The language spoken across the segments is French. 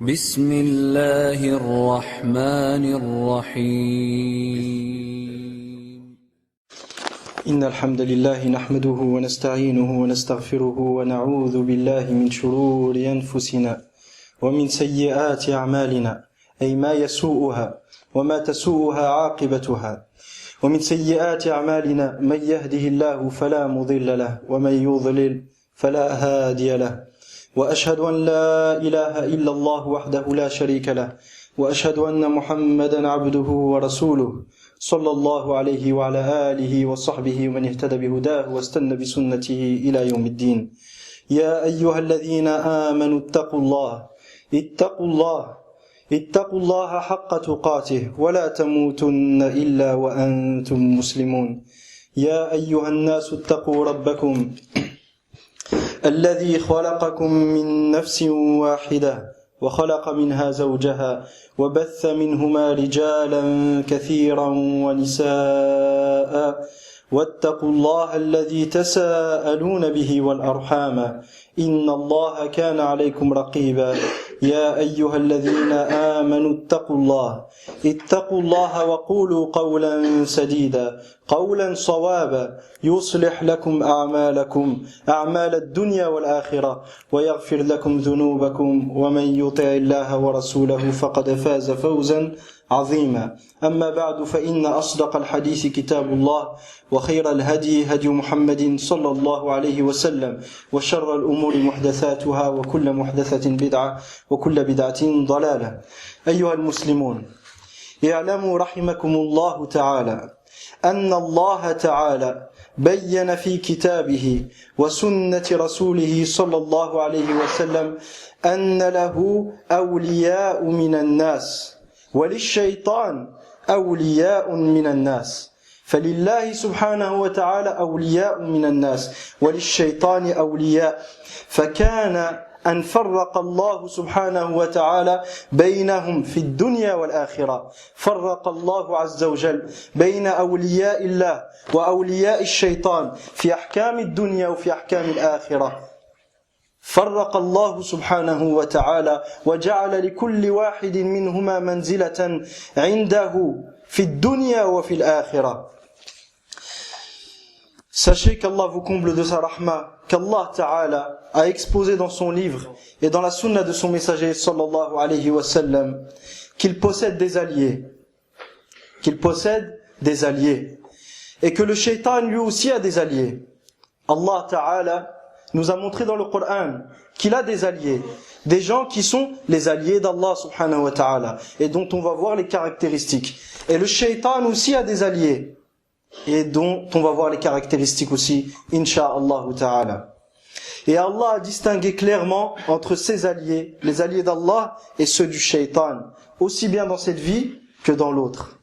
بسم الله الرحمن الرحيم إن الحمد لله نحمده ونستعينه ونستغفره ونعوذ بالله من شرور أنفسنا ومن سيئات أعمالنا أي ما يسوءها وما تسوءها عاقبتها ومن سيئات أعمالنا من يهده الله فلا مضل له ومن يضلل فلا هادي له وأشهد أن لا إله إلا الله وحده لا شريك له وأشهد أن محمدا عبده ورسوله صلى الله عليه وعلى آله وصحبه ومن اهتدى بهداه واستنى بسنته إلى يوم الدين. يا أيها الذين آمنوا اتقوا الله حق تقاته ولا تموتن إلا وأنتم مسلمون. يا أيها الناس اتقوا ربكم الذي خلقكم من نفس واحدة وخلق منها زوجها وبث منهما رجالا كثيرا ونساء واتقوا الله الذي تساءلون به والأرحام إن الله كان عليكم رقيبا. يا أيها الذين آمنوا اتقوا الله وقولوا قولا سديدا قولا صوابا يصلح لكم أعمال الدنيا والآخرة ويغفر لكم ذنوبكم ومن يطع الله ورسوله فقد فاز فوزا عظيما. أما بعد فإن أصدق الحديث كتاب الله وخير الهدي هدي محمد صلى الله عليه وسلم وشر الأمور محدثاتها وكل محدثة بدعة وكل بدعة ضلالة. أيها المسلمون، اعلموا رحمكم الله تعالى أن الله تعالى بين في كتابه وسنة رسوله صلى الله عليه وسلم أن له أولياء من الناس وللشيطان أولياء من الناس، فلله سبحانه وتعالى أولياء من الناس وللشيطان أولياء، فكان أن فرق الله سبحانه وتعالى بينهم في الدنيا والآخرة. فرق الله عز وجل بين أولياء الله وأولياء الشيطان في أحكام الدنيا وفي أحكام الآخرة. فرق الله سبحانه وتعالى وجعل لكل واحد منهما منزلة عنده في الدنيا وفي الآخرة. Sachez qu'Allah vous comble de sa rahma, qu'Allah Ta'ala a exposé dans son livre et dans la sunna de son messager sallallahu alayhi wa sallam qu'il possède des alliés, et que le shaitan lui aussi a des alliés. Allah Ta'ala nous a montré dans le Coran qu'il a des alliés, des gens qui sont les alliés d'Allah subhanahu wa ta'ala et dont on va voir les caractéristiques. Et le shaitan aussi a des alliés et dont on va voir les caractéristiques aussi, insha'Allah ta'ala. Et Allah a distingué clairement entre ses alliés, les alliés d'Allah et ceux du shaitan, aussi bien dans cette vie que dans l'autre.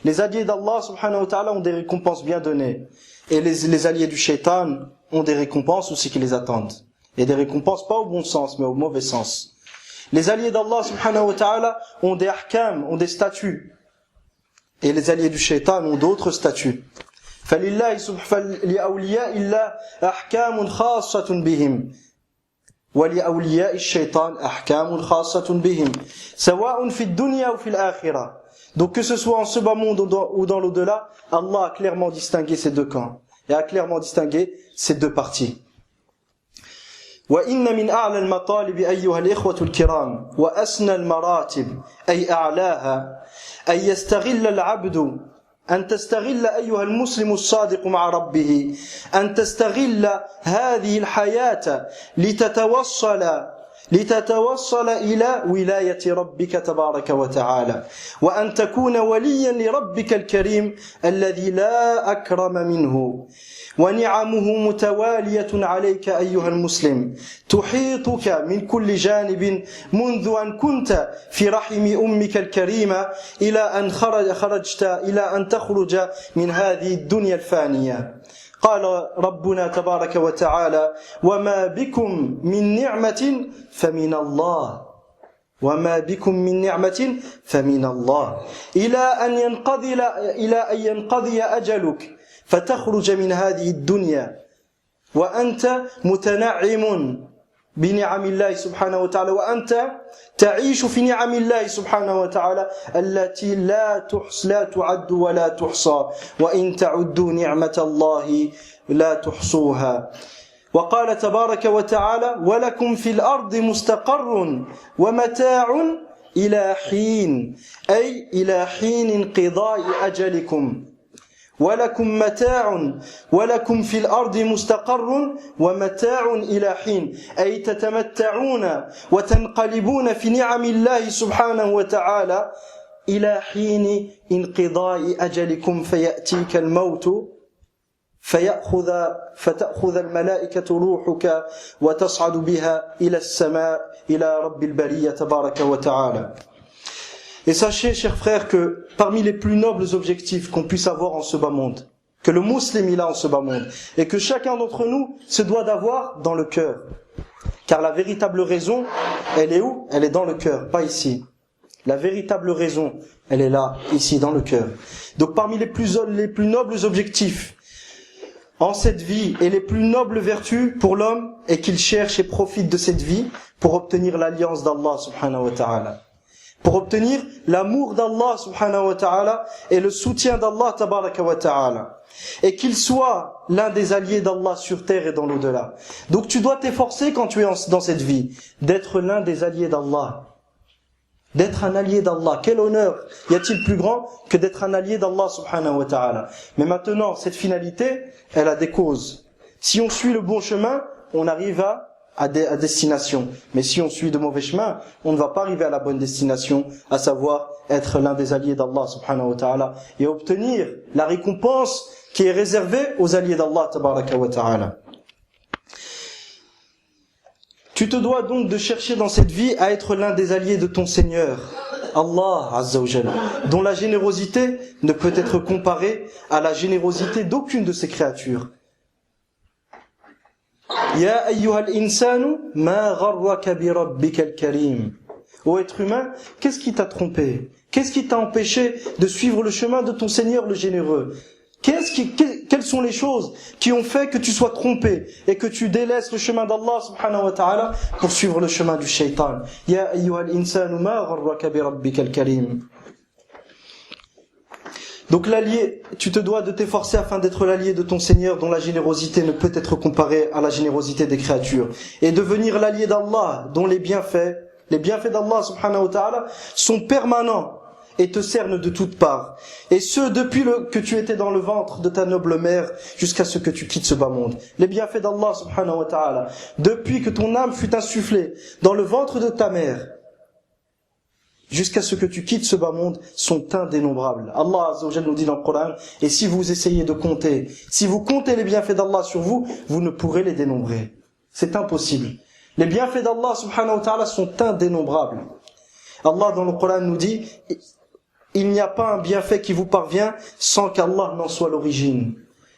Les alliés d'Allah subhanahu wa ta'ala ont des récompenses bien données. Et les alliés du shaitan ont des récompenses aussi qui les attendent. Et des récompenses pas au bon sens, mais au mauvais sens. Les alliés d'Allah subhanahu wa ta'ala ont des ahkam, ont des statuts. Et les alliés du shaitan ont d'autres statuts. فَلِأَوْلِيَاءِ اللَّهِ أَحْكَامٌ خَاصَّةٌ بِهِمْ وَلِأَوْلِيَاءِ الشَّيْطَانِ أَحْكَامٌ خَاصَّةٌ بِهِمْ سَوَاءٌ فِي الدُّنْيَا وَفِي الْآخِرَةِ. Donc que ce soit en ce bas monde ou dans l'au-delà, Allah a clairement distingué ces deux camps et a clairement distingué ces deux parties. وَإِنَّ مِنْ أَعْلَى الْمَطَالِبِ أَيُّهَا الْإِخْوَةُ الْكِرَامِ وَأَسْنَى المراتب أي أعلاها أن يستغل العبد أن تستغل أيها المسلم الصادق مع ربه أن تستغل هذه الحياة لتتوصل إلى ولاية ربك تبارك وتعالى، وأن تكون وليا لربك الكريم الذي لا أكرم منه، ونعمه متوالية عليك أيها المسلم تحيطك من كل جانب منذ أن كنت في رحم أمك الكريمة إلى أن تخرج من هذه الدنيا الفانية. قال ربنا تبارك وتعالى: وما بكم من نعمة فمن الله إلى أن ينقضي أجلك فتخرج من هذه الدنيا وأنت متنعم بنعم الله سبحانه وتعالى وأنت تعيش في نعم الله سبحانه وتعالى التي لا تعد ولا تحصى وإن تعدوا نعمة الله لا تحصوها. وقال تبارك وتعالى ولكم في الأرض مستقر ومتاع إلى حين أي إلى حين انقضاء أجلكم. ولكم متاع ولكم في الأرض مستقر ومتاع إلى حين أي تتمتعون وتنقلبون في نعم الله سبحانه وتعالى إلى حين انقضاء أجلكم فيأتيك الموت فتأخذ الملائكة روحك وتصعد بها إلى السماء إلى رب البرية تبارك وتعالى. Et sachez, chers frères, que parmi les plus nobles objectifs qu'on puisse avoir en ce bas monde, que le musulman il a en ce bas monde, et que chacun d'entre nous se doit d'avoir dans le cœur. Car la véritable raison, elle est où? Elle est dans le cœur, pas ici. La véritable raison, elle est là, ici, dans le cœur. Donc parmi les plus nobles objectifs en cette vie et les plus nobles vertus pour l'homme est qu'il cherche et profite de cette vie pour obtenir l'alliance d'Allah subhanahu wa ta'ala. Pour obtenir l'amour d'Allah subhanahu wa ta'ala et le soutien d'Allah tabaraka wa ta'ala. Et qu'il soit l'un des alliés d'Allah sur terre et dans l'au-delà. Donc tu dois t'efforcer quand tu es dans cette vie, d'être l'un des alliés d'Allah. D'être un allié d'Allah. Quel honneur y a-t-il plus grand que d'être un allié d'Allah subhanahu wa ta'ala. Mais maintenant, cette finalité, elle a des causes. Si on suit le bon chemin, on arrive à destination. Mais si on suit de mauvais chemins, on ne va pas arriver à la bonne destination, à savoir être l'un des alliés d'Allah subhanahu wa ta'ala et obtenir la récompense qui est réservée aux alliés d'Allah tabaraka wa ta'ala. Tu te dois donc de chercher dans cette vie à être l'un des alliés de ton Seigneur, Allah Azza wa Jalla, dont la générosité ne peut être comparée à la générosité d'aucune de ses créatures. Ya ayyuhal insanu ma gharraka bi rabbikal karim. Ô être humain, qu'est-ce qui t'a trompé? Qu'est-ce qui t'a empêché de suivre le chemin de ton Seigneur le généreux? Quelles sont les choses qui ont fait que tu sois trompé et que tu délaisses le chemin d'Allah subhanahu wa ta'ala pour suivre le chemin du shaitan? Ya ayyuhal insanu ma gharraka bi rabbikal karim. Donc l'allié, tu te dois de t'efforcer afin d'être l'allié de ton Seigneur dont la générosité ne peut être comparée à la générosité des créatures. Et devenir l'allié d'Allah dont les bienfaits d'Allah subhanahu wa ta'ala sont permanents et te cernent de toutes parts. Et ce, depuis que tu étais dans le ventre de ta noble mère jusqu'à ce que tu quittes ce bas monde. Les bienfaits d'Allah subhanahu wa ta'ala, depuis que ton âme fut insufflée dans le ventre de ta mère, jusqu'à ce que tu quittes ce bas monde, sont indénombrables. Allah Azza wa Jalla nous dit dans le Coran, et si vous essayez de compter, si vous comptez les bienfaits d'Allah sur vous, vous ne pourrez les dénombrer. C'est impossible. Les bienfaits d'Allah subhanahu wa ta'ala sont indénombrables. Allah dans le Coran nous dit, il n'y a pas un bienfait qui vous parvient sans qu'Allah n'en soit l'origine.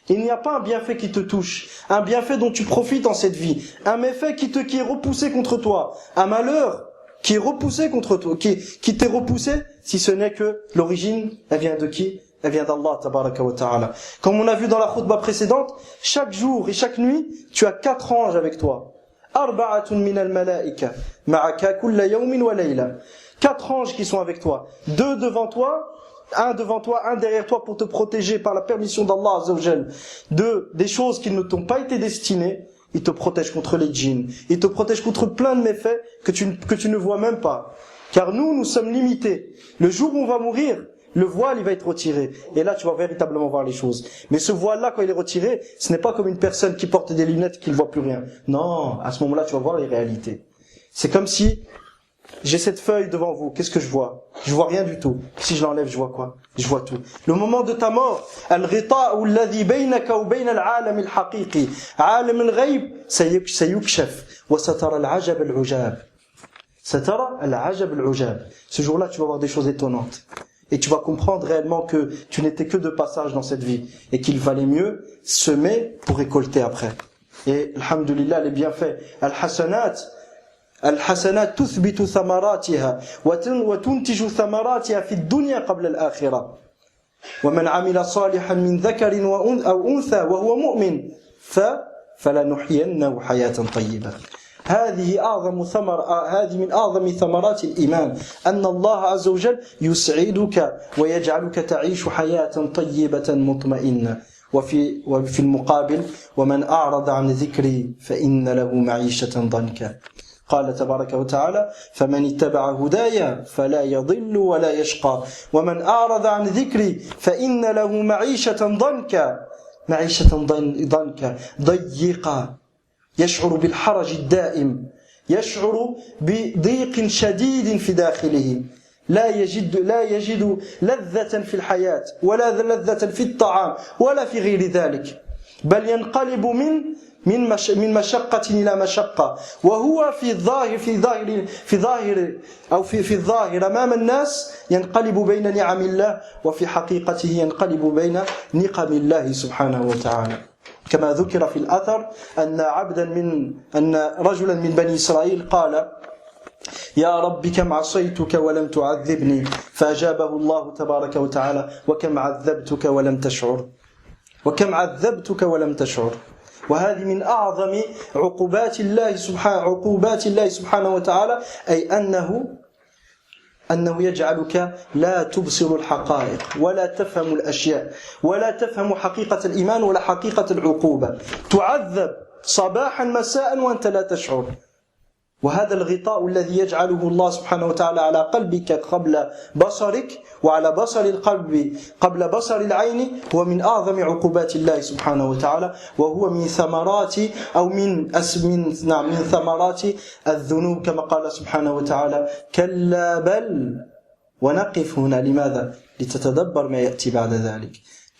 Il n'y a pas un bienfait qui te touche, un bienfait dont tu profites en cette vie, un méfait qui est repoussé contre toi, un malheur qui est repoussé contre toi, qui t'est repoussé, si ce n'est que l'origine, elle vient de qui? Elle vient d'Allah tabaraka wa ta'ala. Comme on a vu dans la khutbah précédente, chaque jour et chaque nuit, tu as 4 anges avec toi. Arba'atun minal malaika, ma'aka kulla yawmin wa layla. 4 anges qui sont avec toi. 2 devant toi, un derrière toi pour te protéger par la permission d'Allah Azza wa Jalla des choses qui ne t'ont pas été destinées. Il te protège contre les djinns. Il te protège contre plein de méfaits que tu ne vois même pas. Car nous sommes limités. Le jour où on va mourir, le voile il va être retiré. Et là tu vas véritablement voir les choses. Mais ce voile-là quand il est retiré, ce n'est pas comme une personne qui porte des lunettes qui ne voit plus rien. Non, à ce moment-là tu vas voir les réalités. C'est comme si j'ai cette feuille devant vous, qu'est-ce que je vois? Je vois rien du tout. Si je l'enlève, je vois quoi? Je vois tout. Le moment de ta mort, al-ghita'u alladhi baynaka wa bayna al-'alam al-haqiqi, 'alam al-ghayb sayukshaf wa satara al-'ajab al-'ujab. Satara al-'ajab al-'ujab. Ce jour-là, tu vas voir des choses étonnantes. Et tu vas comprendre réellement que tu n'étais que de passage dans cette vie et qu'il valait mieux semer pour récolter après. Et alhamdulillah, les bienfaits, al-hasanat تثبت ثمراتها وتنتج ثمراتها في الدنيا قبل الآخرة ومن عمل صالحا من ذكر أو أنثى وهو مؤمن فلنحيينه حياة طيبة. هذه من أعظم ثمرات الإيمان أن الله عز وجل يسعدك ويجعلك تعيش حياة طيبة مطمئنة. وفي المقابل ومن أعرض عن ذكري فإن له معيشة ضنكا. قال تبارك وتعالى فمن اتبع هدايا فلا يضل ولا يشقى ومن أعرض عن ذكري فإن له معيشة ضنكا ضيقا، يشعر بالحرج الدائم، يشعر بضيق شديد في داخله، لا يجد لذة في الحياة ولا لذة في الطعام ولا في غير ذلك، بل ينقلب من مشقة إلى مشقة، وهو في الظاهر أمام الناس ينقلب بين نعم الله، وفي حقيقته ينقلب بين نقم الله سبحانه وتعالى. كما ذكر في الأثر أن رجلا من بني إسرائيل قال يا رب كم عصيتك ولم تعذبني، فأجابه الله تبارك وتعالى وكم عذبتك ولم تشعر. وهذه من أعظم عقوبات الله سبحانه وتعالى، أي أنه يجعلك لا تبصر الحقائق ولا تفهم الأشياء ولا تفهم حقيقة الإيمان ولا حقيقة العقوبة، تعذب صباحا مساء وأنت لا تشعر. وهذا الغطاء الذي يجعله الله سبحانه وتعالى على قلبك قبل بصرك وعلى بصر القلب قبل بصر العين هو من أعظم عقوبات الله سبحانه وتعالى، وهو من ثمرات من ثمرات الذنوب، كما قال سبحانه وتعالى كلا بل. ونقف هنا لماذا؟ لتتدبر ما يأتي بعد ذلك.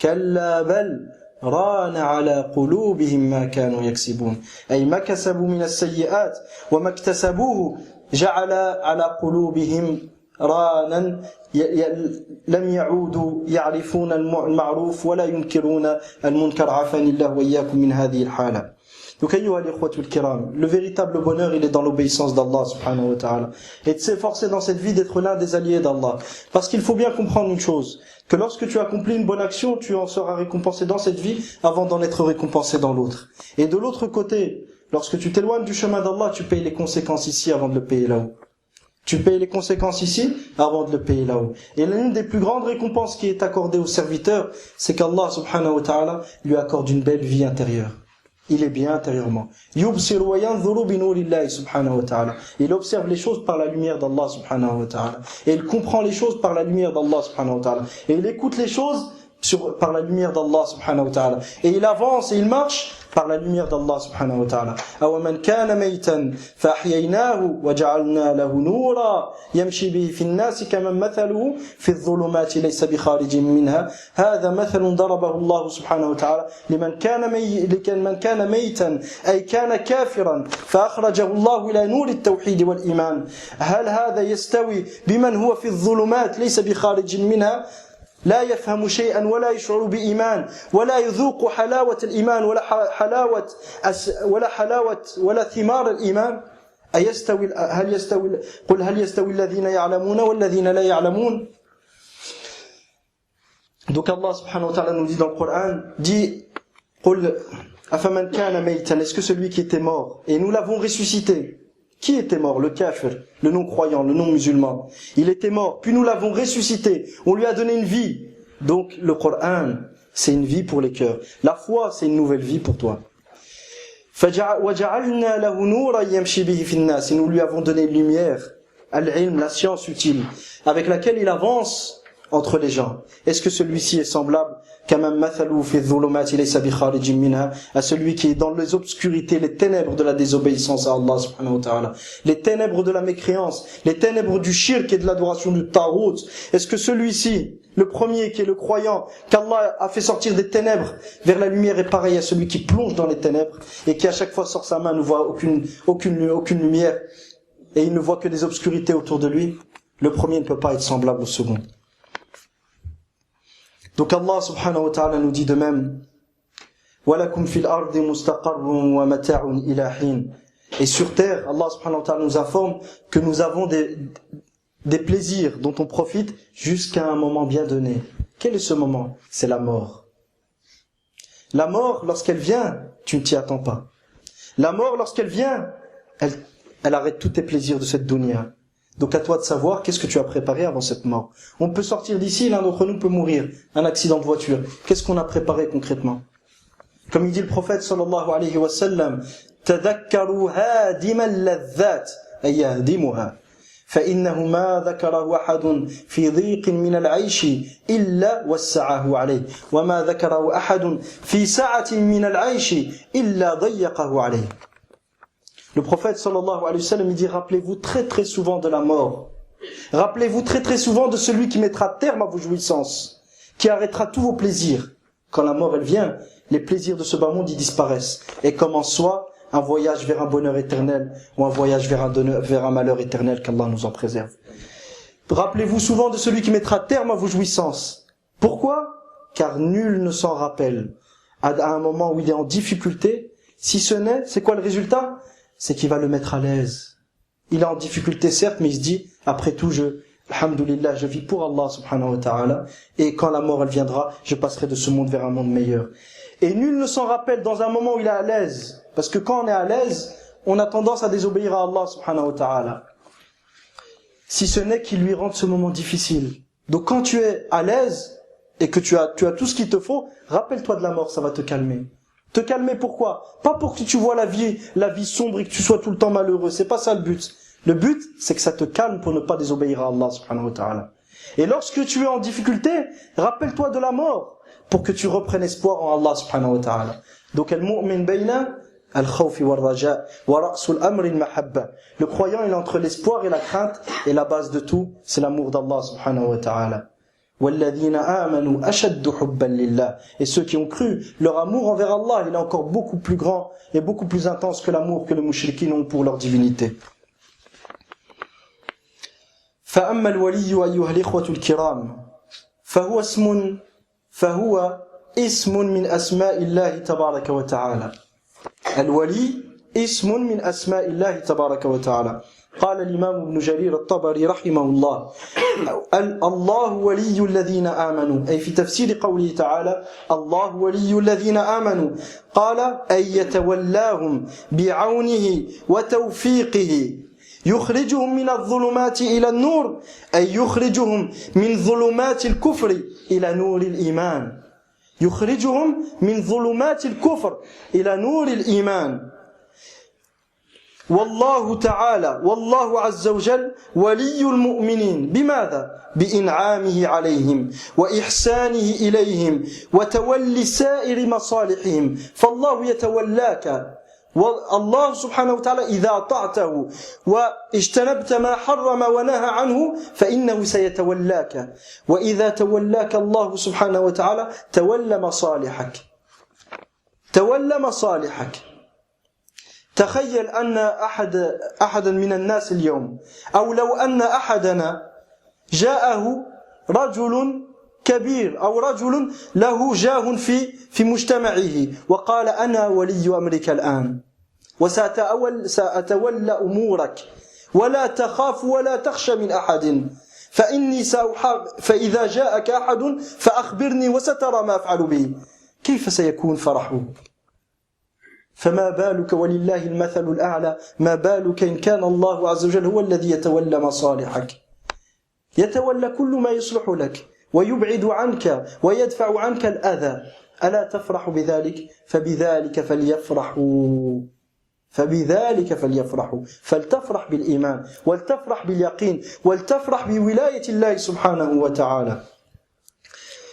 كلا بل ران على قلوبهم ما كانوا يكسبون، أي ما كسبوا من السيئات وما اكتسبوه جعل على قلوبهم رانا، لم يعودوا يعرفون المعروف ولا ينكرون المنكر. عافاني الله وإياكم من هذه الحالة. Donc, le véritable bonheur, il est dans l'obéissance d'Allah subhanahu wa ta'ala, et de s'efforcer dans cette vie d'être l'un des alliés d'Allah. Parce qu'il faut bien comprendre une chose, que lorsque tu accomplis une bonne action, tu en seras récompensé dans cette vie avant d'en être récompensé dans l'autre. Et de l'autre côté, lorsque tu t'éloignes du chemin d'Allah, tu payes les conséquences ici avant de le payer là-haut. Tu payes les conséquences ici avant de le payer là-haut. Et l'une des plus grandes récompenses qui est accordée au serviteur, c'est qu'Allah subhanahu wa ta'ala lui accorde une belle vie intérieure. Il est bien intérieurement. Il observe les choses par la lumière d'Allah subhanahu wa ta'ala. Et il comprend les choses par la lumière d'Allah subhanahu wa ta'ala. Et il écoute les choses par la lumière d'Allah subhanahu wa ta'ala. Et il avance et il marche par la lumière d'Allah subhanahu wa ta'ala. أَوَمَنْ كَانَ مَيْتًا فَأَحْيَيْنَاهُ وَجَعَلْنَا لَهُ نُورًا يَمْشِي بِهِ فِي النَّاسِ كَمَنْ مَثَلُهُ فِي الظُّلُمَاتِ لَيْسَ بِخَارِجٍ مِنْهَا هذا مثل ضربه الله سبحانه وتعالى لمن كان ميتا أي كان كافرا فأخرجه الله إلى نور التوحيد والإيمان. هل هذا يستوي بمن هو في الظلمات ليس بخارج منها لا يفهم شيئا ولا يشعر بإيمان ولا يذوق حلاوة الإيمان ولا ثمار الإيمان؟ قل هل يستوي الذين يعلمون والذين لا يعلمون؟ Donc Allah subhanahu wa ta'ala nous dit dans le Coran, dit قل أفمن كان ميتا, est-ce que celui qui était mort et nous l'avons ressuscité? Qui était mort? Le kafir, le non-croyant, le non-musulman. Il était mort, puis nous l'avons ressuscité. On lui a donné une vie. Donc le Coran, c'est une vie pour les cœurs. La foi, c'est une nouvelle vie pour toi. وَجَعَلْنَا لَهُ نُورًا يَمْشِي بِهِ فِي النَّاسِ. Nous lui avons donné une lumière, al-ilm, la science utile, avec laquelle il avance entre les gens. Est-ce que celui-ci est semblable à celui qui est dans les obscurités, les ténèbres de la désobéissance à Allah subhanahu wa ta'ala, les ténèbres de la mécréance, les ténèbres du shirk et de l'adoration du tarout? Est-ce que celui-ci, le premier qui est le croyant, qu'Allah a fait sortir des ténèbres vers la lumière, est pareil à celui qui plonge dans les ténèbres et qui à chaque fois sort sa main ne voit aucune lumière et il ne voit que des obscurités autour de lui? Le premier ne peut pas être semblable au second. Donc Allah subhanahu wa ta'ala nous dit de même وَلَكُمْ فِي الْأَرْضِ مُسْتَقَرٌّ وَمَتَاعٌ إِلَى حِينٍ. Et sur terre, Allah subhanahu wa ta'ala nous informe que nous avons des plaisirs dont on profite jusqu'à un moment bien donné. Quel est ce moment? C'est la mort. La mort, lorsqu'elle vient, tu ne t'y attends pas. La mort, lorsqu'elle vient, elle arrête tous tes plaisirs de cette dunya. Donc à toi de savoir qu'est-ce que tu as préparé avant cette mort. On peut sortir d'ici, l'un d'entre nous peut mourir, un accident de voiture. Qu'est-ce qu'on a préparé concrètement? Comme il dit le prophète sallallahu alayhi wa sallam, تذكروا هادم اللذات أي يهدمها فإنه ما ذكره أحد في ضيق من العيش إلا وسعه عليه وما ذكره أحد في سعة من العيش إلا ضيقه عليه. Le prophète sallallahu alayhi wa sallam il dit, rappelez-vous très très souvent de la mort. Rappelez-vous très très souvent de celui qui mettra terme à vos jouissances, qui arrêtera tous vos plaisirs. Quand la mort elle vient, les plaisirs de ce bas monde ils disparaissent et commence soit un voyage vers un bonheur éternel ou un voyage vers un malheur éternel, qu'Allah nous en préserve. Rappelez-vous souvent de celui qui mettra terme à vos jouissances. Pourquoi? Car nul ne s'en rappelle à un moment où il est en difficulté, si ce n'est, c'est quoi le résultat? C'est qu'il va le mettre à l'aise. Il est en difficulté certes, mais il se dit, après tout alhamdulillah, je vis pour Allah subhanahu wa ta'ala, et quand la mort elle viendra, je passerai de ce monde vers un monde meilleur. Et nul ne s'en rappelle dans un moment où il est à l'aise. Parce que quand on est à l'aise, on a tendance à désobéir à Allah subhanahu wa ta'ala. Si ce n'est qu'il lui rende ce moment difficile. Donc quand tu es à l'aise, et que tu as tout ce qu'il te faut, rappelle-toi de la mort, ça va te calmer. Te calmer pourquoi? Pas pour que tu vois la vie sombre et que tu sois tout le temps malheureux. C'est pas ça le but. Le but, c'est que ça te calme pour ne pas désobéir à Allah subhanahu wa ta'ala. Et lorsque tu es en difficulté, rappelle-toi de la mort, pour que tu reprennes espoir en Allah subhanahu wa ta'ala. Donc, al-mu'min bayna al-khawfi wal-raja wa ra'sul amri al-mahabba. Le croyant, il est entre l'espoir et la crainte, et la base de tout, c'est l'amour d'Allah subhanahu wa ta'ala. وَالَّذِينَ آمَنُوا أَشَدُّ حُبًّا لِلَّهِ. Et ceux qui ont cru, leur amour envers Allah, il est encore beaucoup plus grand et beaucoup plus intense que l'amour que les mushrikines ont pour leur divinité. فأما الولي أيها الإخوة الكرام فهو اسم من أسماء الله تبارك وتعالى. الولي اسم من أسماء الله تبارك وتعالى. قال الإمام ابن جرير الطبري رحمه الله الله ولي الذين آمنوا، أي في تفسير قوله تعالى الله ولي الذين آمنوا، قال أي يتولاهم بعونه وتوفيقه يخرجهم من الظلمات إلى النور، أي يخرجهم من ظلمات الكفر إلى نور الإيمان. يخرجهم من ظلمات الكفر إلى نور الإيمان. والله تعالى والله عز وجل ولي المؤمنين. بماذا؟ بإنعامه عليهم وإحسانه إليهم وتولي سائر مصالحهم. فالله يتولاك، والله سبحانه وتعالى إذا أطعته واجتنبت ما حرم ونهى عنه فإنه سيتولاك، وإذا تولاك الله سبحانه وتعالى تولى مصالحك. تخيل أن أحدا من الناس اليوم، أو لو أن أحدنا جاءه رجل كبير أو رجل له جاه في مجتمعه وقال أنا ولي أمرك الآن وسأتولى أمورك ولا تخاف ولا تخشى من أحد، فإذا جاءك أحد فأخبرني وسترى ما أفعل به. كيف سيكون فرحه؟ فما بالك ولله المثل الأعلى، ما بالك إن كان الله عز وجل هو الذي يتولى مصالحك، يتولى كل ما يصلح لك ويبعد عنك ويدفع عنك الأذى. ألا تفرح بذلك؟ فبذلك فليفرحوا. فلتفرح بالإيمان، ولتفرح باليقين، ولتفرح بولاية الله سبحانه وتعالى.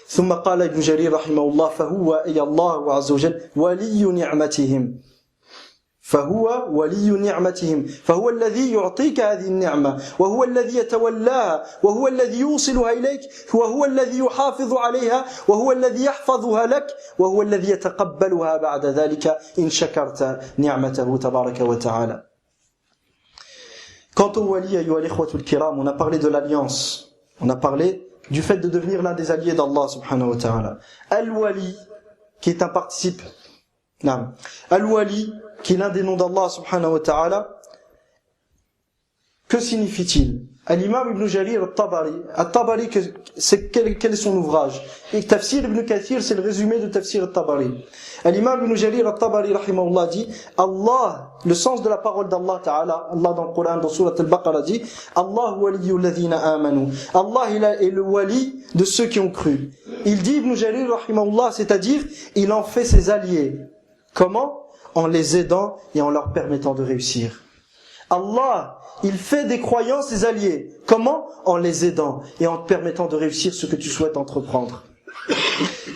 ثم قال ابن جرير رحمه الله فهو أي الله عز وجل ولي نعمتهم، فهو الذي يعطيك هذه النعمة، وهو الذي يتولاها، وهو الذي يوصلها إليك، وهو الذي يحافظ عليها، وهو الذي يحفظها لك، وهو الذي يتقبلها بعد ذلك إن شكرت نعمته تبارك وتعالى. Quant au wali, ayyuha al-ikhwatul kiram, on a parlé de l'alliance, on a parlé du fait de devenir l'un des alliés d'Allah subhanahu wa ta'ala. Al-wali, qui est un participe, Al-wali, qui est l'un des noms d'Allah subhanahu wa ta'ala, que signifie-t-il? L'imam Ibn Jarir al-Tabari, quel est son ouvrage? Et Tafsir Ibn Kathir, c'est le résumé de Tafsir al-Tabari. L'imam Ibn Jarir al-Tabari, rahimahullah, dit, Allah, le sens de la parole d'Allah Ta'ala, Allah dans le Coran, dans Surat al-Baqarah dit, Allah waliyyu alladhina amanu. Allah est le wali de ceux qui ont cru. Il dit, Ibn Jarir, rahimahullah, c'est-à-dire, il en fait ses alliés. Comment? En les aidant et en leur permettant de réussir. Allah, il fait des croyants ses alliés. Comment? En les aidant et en te permettant de réussir ce que tu souhaites entreprendre.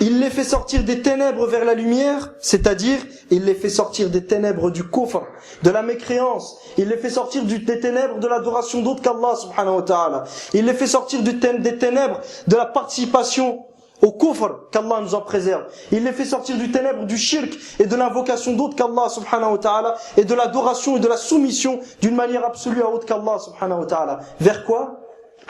Il les fait sortir des ténèbres vers la lumière, c'est-à-dire, il les fait sortir des ténèbres du kufr, de la mécréance. Il les fait sortir des ténèbres de l'adoration d'autre qu'Allah subhanahu wa ta'ala. Il les fait sortir des ténèbres de la participation au kufr, qu'Allah nous en préserve. Il les fait sortir du ténèbre du shirk et de l'invocation d'autre qu'Allah subhanahu wa ta'ala et de l'adoration et de la soumission d'une manière absolue à autre qu'Allah subhanahu wa ta'ala. Vers quoi?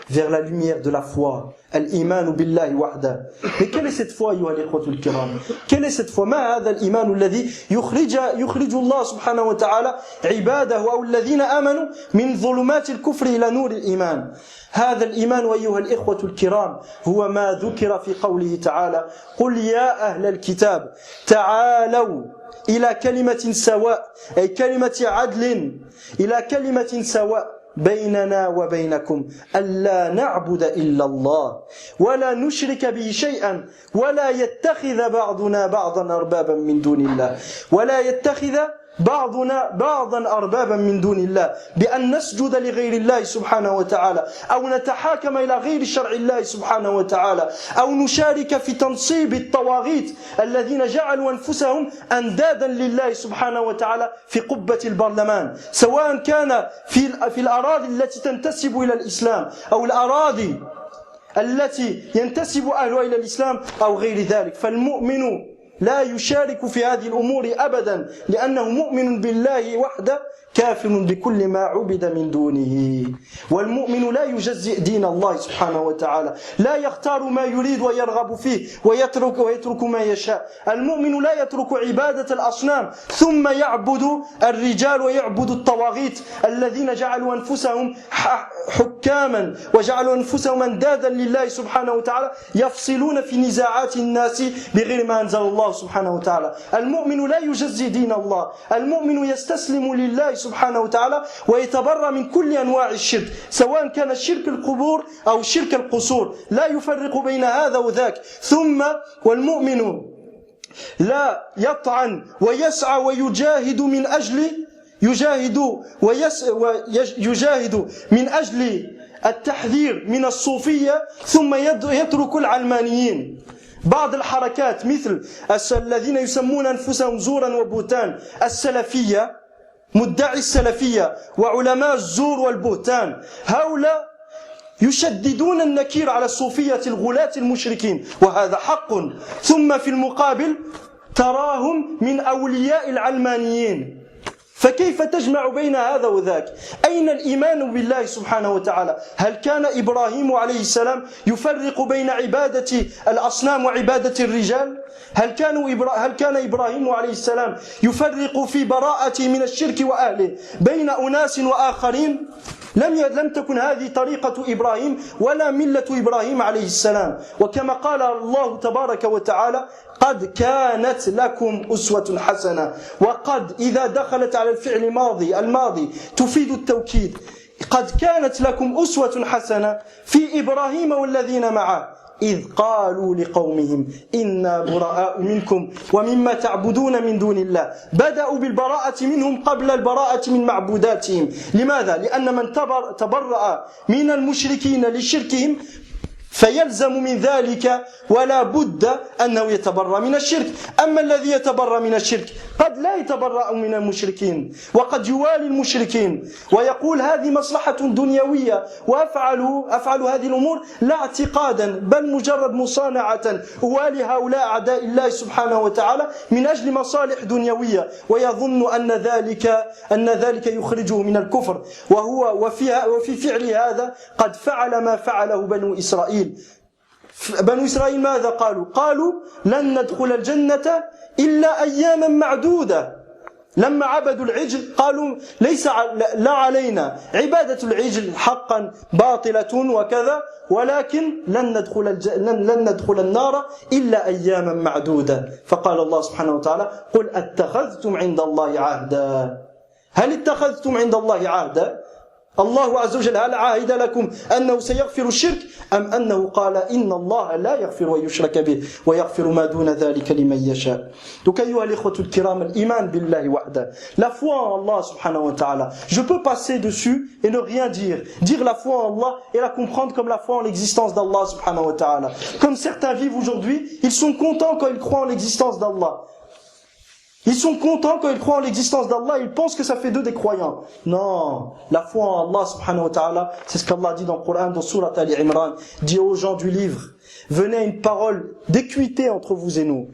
Vers la lumière de la foi. Al-imanu billahi wahda. Mais quelle est cette foi, ayyuha al-ikhwatul kiram? Quelle est cette foi? Ma hadha al-imanu alladhi yukhriju Allah subhanahu wa ta'ala ibadahu aw alladhina amanu min dhulumati al-kufri ila nur al-iman. هذا الإيمان أيها الإخوة الكرام هو ما ذكر في قوله تعالى قل يا أهل الكتاب تعالوا إلى كلمة سواء أي كلمة عدل إلى كلمة سواء بيننا وبينكم ألا نعبد إلا الله ولا نشرك به شيئا ولا يتخذ بعضنا بعضا أربابا من دون الله ولا يتخذ بعضنا بعضا أربابا من دون الله بأن نسجد لغير الله سبحانه وتعالى أو نتحاكم إلى غير شرع الله سبحانه وتعالى أو نشارك في تنصيب الطواغيت الذين جعلوا أنفسهم أندادا لله سبحانه وتعالى في قبة البرلمان سواء كان في الأراضي التي تنتسب إلى الإسلام أو الأراضي التي ينتسب أهلها إلى الإسلام أو غير ذلك. فالمؤمن لا يشارك في هذه الأمور أبدا لأنه مؤمن بالله وحده كافر بكل ما عبد من دونه. والمؤمن لا يجزئ دين الله سبحانه وتعالى لا يختار ما يريد ويرغب فيه ويترك ما يشاء. المؤمن لا يترك عبادة الأصنام ثم يعبد الرجال ويعبد الطواغيت الذين جعلوا أنفسهم حكاما وجعلوا أنفسهم أندادا لله سبحانه وتعالى يفصلون في نزاعات الناس بغير ما أنزل الله سبحانه وتعالى. المؤمن لا يجزي دين الله. المؤمن يستسلم لله سبحانه وتعالى ويتبرأ من كل أنواع الشرك سواء كان شرك القبور أو شرك القصور لا يفرق بين هذا وذاك. ثم والمؤمن لا يطعن ويسعى ويجاهد من أجل يجاهد من أجل التحذير من الصوفية ثم يترك العلمانيين. بعض الحركات مثل الذين يسمون أنفسهم زورا وبهتان السلفية مدعي السلفية وعلماء الزور والبهتان هؤلاء يشددون النكير على الصوفية الغلاة المشركين وهذا حق. ثم في المقابل تراهم من أولياء العلمانيين. فكيف تجمع بين هذا وذاك؟ أين الإيمان بالله سبحانه وتعالى؟ هل كان إبراهيم عليه السلام يفرق بين عبادة الأصنام وعبادة الرجال؟ هل كان إبراهيم عليه السلام يفرق في براءته من الشرك وأهله بين أناس وآخرين؟ لم تكن هذه طريقة إبراهيم ولا ملة إبراهيم عليه السلام. وكما قال الله تبارك وتعالى قد كانت لكم أسوة حسنة. وقد إذا دخلت على الفعل الماضي تفيد التوكيد. قد كانت لكم أسوة حسنة في إبراهيم والذين معه إذ قالوا لقومهم إنا براء منكم ومما تعبدون من دون الله. بدأوا بالبراءة منهم قبل البراءة من معبوداتهم. لماذا؟ لأن من تبرأ من المشركين لشركهم فيلزم من ذلك ولا بد أنه يتبرأ من الشرك. أما الذي يتبرأ من الشرك قد لا يتبرأ من المشركين وقد يوالي المشركين ويقول هذه مصلحة دنيوية وأفعل هذه الأمور لا اعتقادا بل مجرد مصانعة أوالي هؤلاء أعداء الله سبحانه وتعالى من أجل مصالح دنيوية ويظن أن ذلك يخرجه من الكفر. وفي فعل هذا قد فعل ما فعله بنو إسرائيل. بنو إسرائيل ماذا قالوا؟ قالوا لن ندخل الجنة إلا أياما معدودة. لما عبدوا العجل قالوا ليس لا علينا عبادة العجل حقا باطلة وكذا ولكن لن ندخل النار إلا أياما معدودة فقال الله سبحانه وتعالى قل اتخذتم عند الله عهدا هل اتخذتم عند الله عهدا الله عز وجل هل عاهد لكم أنه سيغفر الشرك أم أنه قال إن الله لا يغفر ويشرك به ويغفر ما دون ذلك لمن يشاء. Donc أيها الإخوة الكرام الإيمان بالله وحده, la foi en Allah subhanahu wa ta'ala, je peux passer dessus et ne rien dire la foi en Allah et la comprendre comme la foi en l'existence d'Allah subhanahu wa ta'ala. Comme certains vivent aujourd'hui, ils sont contents quand ils croient en l'existence d'Allah. Ils sont contents quand ils croient en l'existence d'Allah, ils pensent que ça fait d'eux des croyants. Non, la foi en Allah subhanahu wa ta'ala, c'est ce qu'Allah dit dans le Coran, dans Surat Ali Imran, dit aux gens du livre, venez à une parole d'équité entre vous et nous.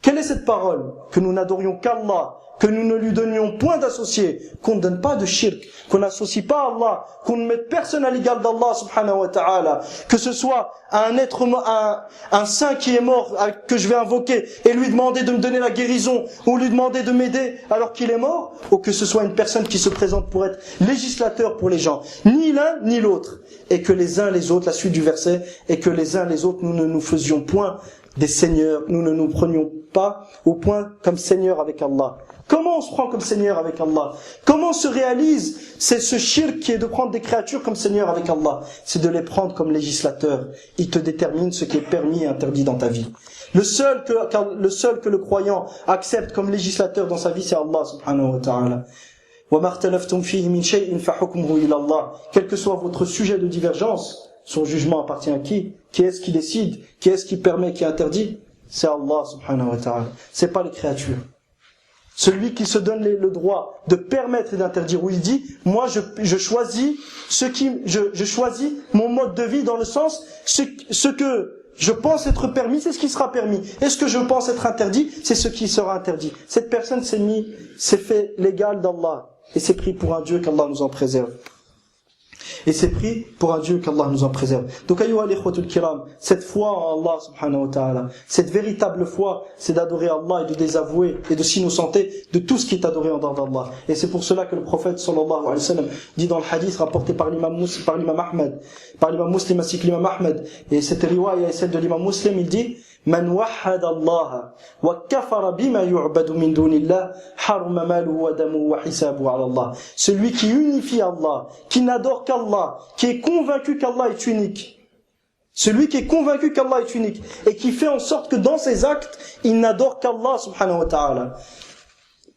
Quelle est cette parole? Que nous n'adorions qu'Allah, que nous ne lui donnions point d'associés, qu'on ne donne pas de shirk, qu'on n'associe pas à Allah, qu'on ne mette personne à l'égal d'Allah subhanahu wa ta'ala, que ce soit un saint qui est mort, que je vais invoquer, et lui demander de me donner la guérison, ou lui demander de m'aider alors qu'il est mort, ou que ce soit une personne qui se présente pour être législateur pour les gens, ni l'un ni l'autre, et que les uns les autres, la suite du verset, et que les uns les autres, nous ne nous faisions point des seigneurs, nous ne nous prenions pas au point comme seigneur avec Allah. Comment on se prend comme Seigneur avec Allah? Comment se réalise ce shirk qui est de prendre des créatures comme Seigneur avec Allah? C'est de les prendre comme législateurs. Ils te déterminent ce qui est permis et interdit dans ta vie. Le seul que le croyant accepte comme législateur dans sa vie, c'est Allah subhanahu wa ta'ala. وَمَا اخْتَلَفْتُمْ فِيهِ مِنْ شَيْءٍ فَحُكْمُهُ إِلَى اللَّهِ. Quel que soit votre sujet de divergence, son jugement appartient à qui? Qui est-ce qui décide? Qui est-ce qui permet, qui interdit? C'est Allah subhanahu wa ta'ala. C'est pas les créatures. Celui qui se donne le droit de permettre et d'interdire, où il dit, moi je choisis je choisis mon mode de vie dans le sens, ce que je pense être permis, c'est ce qui sera permis. Et ce que je pense être interdit, c'est ce qui sera interdit. Cette personne s'est fait l'égal d'Allah. Et c'est pris pour un Dieu qu'Allah nous en préserve. Et c'est pris pour un Dieu qu'Allah nous en préserve. Donc, ayyuha al-ikhwatul kiram, cette foi en Allah subhanahu wa ta'ala, cette véritable foi, c'est d'adorer Allah et de désavouer et de s'innocenter de tout ce qui est adoré en dehors d'Allah. Et c'est pour cela que le prophète sallallahu alayhi wa sallam dit dans le hadith rapporté par l'imam Ahmed, par l'imam Muslim ainsi que l'imam Ahmed, et cette riwaya est celle de l'imam Muslim, il dit, من وحد الله وكفر بما يعبد من دون الله حرم ماله ودمه وحسابه على الله. Celui qui unifie Allah, qui n'adore qu'Allah, qui est convaincu qu'Allah est unique. Celui qui est convaincu qu'Allah est unique et qui fait en sorte que dans ses actes, il n'adore qu'Allah subhanahu wa ta'ala.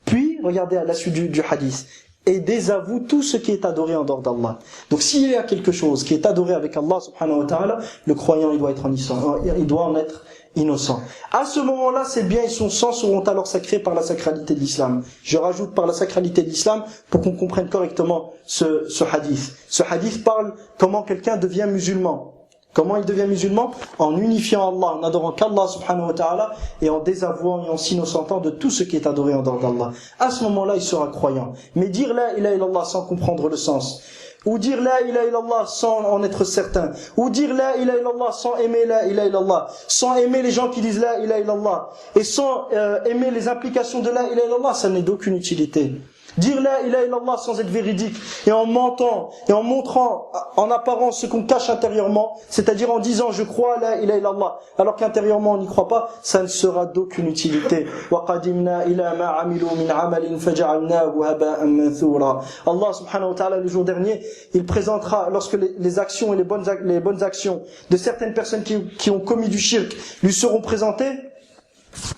Puis, regardez à la suite du hadith. Et désavoue tout ce qui est adoré en dehors d'Allah. Donc s'il y a quelque chose qui est adoré avec Allah subhanahu wa ta'ala, le croyant il doit en être innocent. À ce moment-là, ses biens et son sang seront alors sacrés par la sacralité de l'islam. Je rajoute par la sacralité de l'islam pour qu'on comprenne correctement ce hadith. Ce hadith parle comment quelqu'un devient musulman. Comment il devient musulman? En unifiant Allah, en adorant qu'Allah subhanahu wa ta'ala et en désavouant et en s'innocentant de tout ce qui est adoré en dehors d'Allah. À ce moment-là, il sera croyant. Mais dire la ilaha illallah sans comprendre le sens, ou dire la ilaha illallah sans en être certain, ou dire la ilaha illallah sans aimer la ilaha illallah, sans aimer les gens qui disent la ilaha illallah, et sans aimer les implications de la ilaha illallah, ça n'est d'aucune utilité. Dire la ilaha illallah sans être véridique et en mentant et en montrant en apparence ce qu'on cache intérieurement, c'est-à-dire en disant je crois la ilaha illallah alors qu'intérieurement on n'y croit pas, ça ne sera d'aucune utilité. وَقَدِمْنَا إِلَى مَا عَمِلُوا مِنْ عَمَلٍ فَجَعَلْنَاهُ هَبَاءً مَنْثُورًا. Allah subhanahu wa ta'ala le jour dernier, il présentera lorsque les actions et les bonnes actions de certaines personnes qui ont commis du shirk lui seront présentées,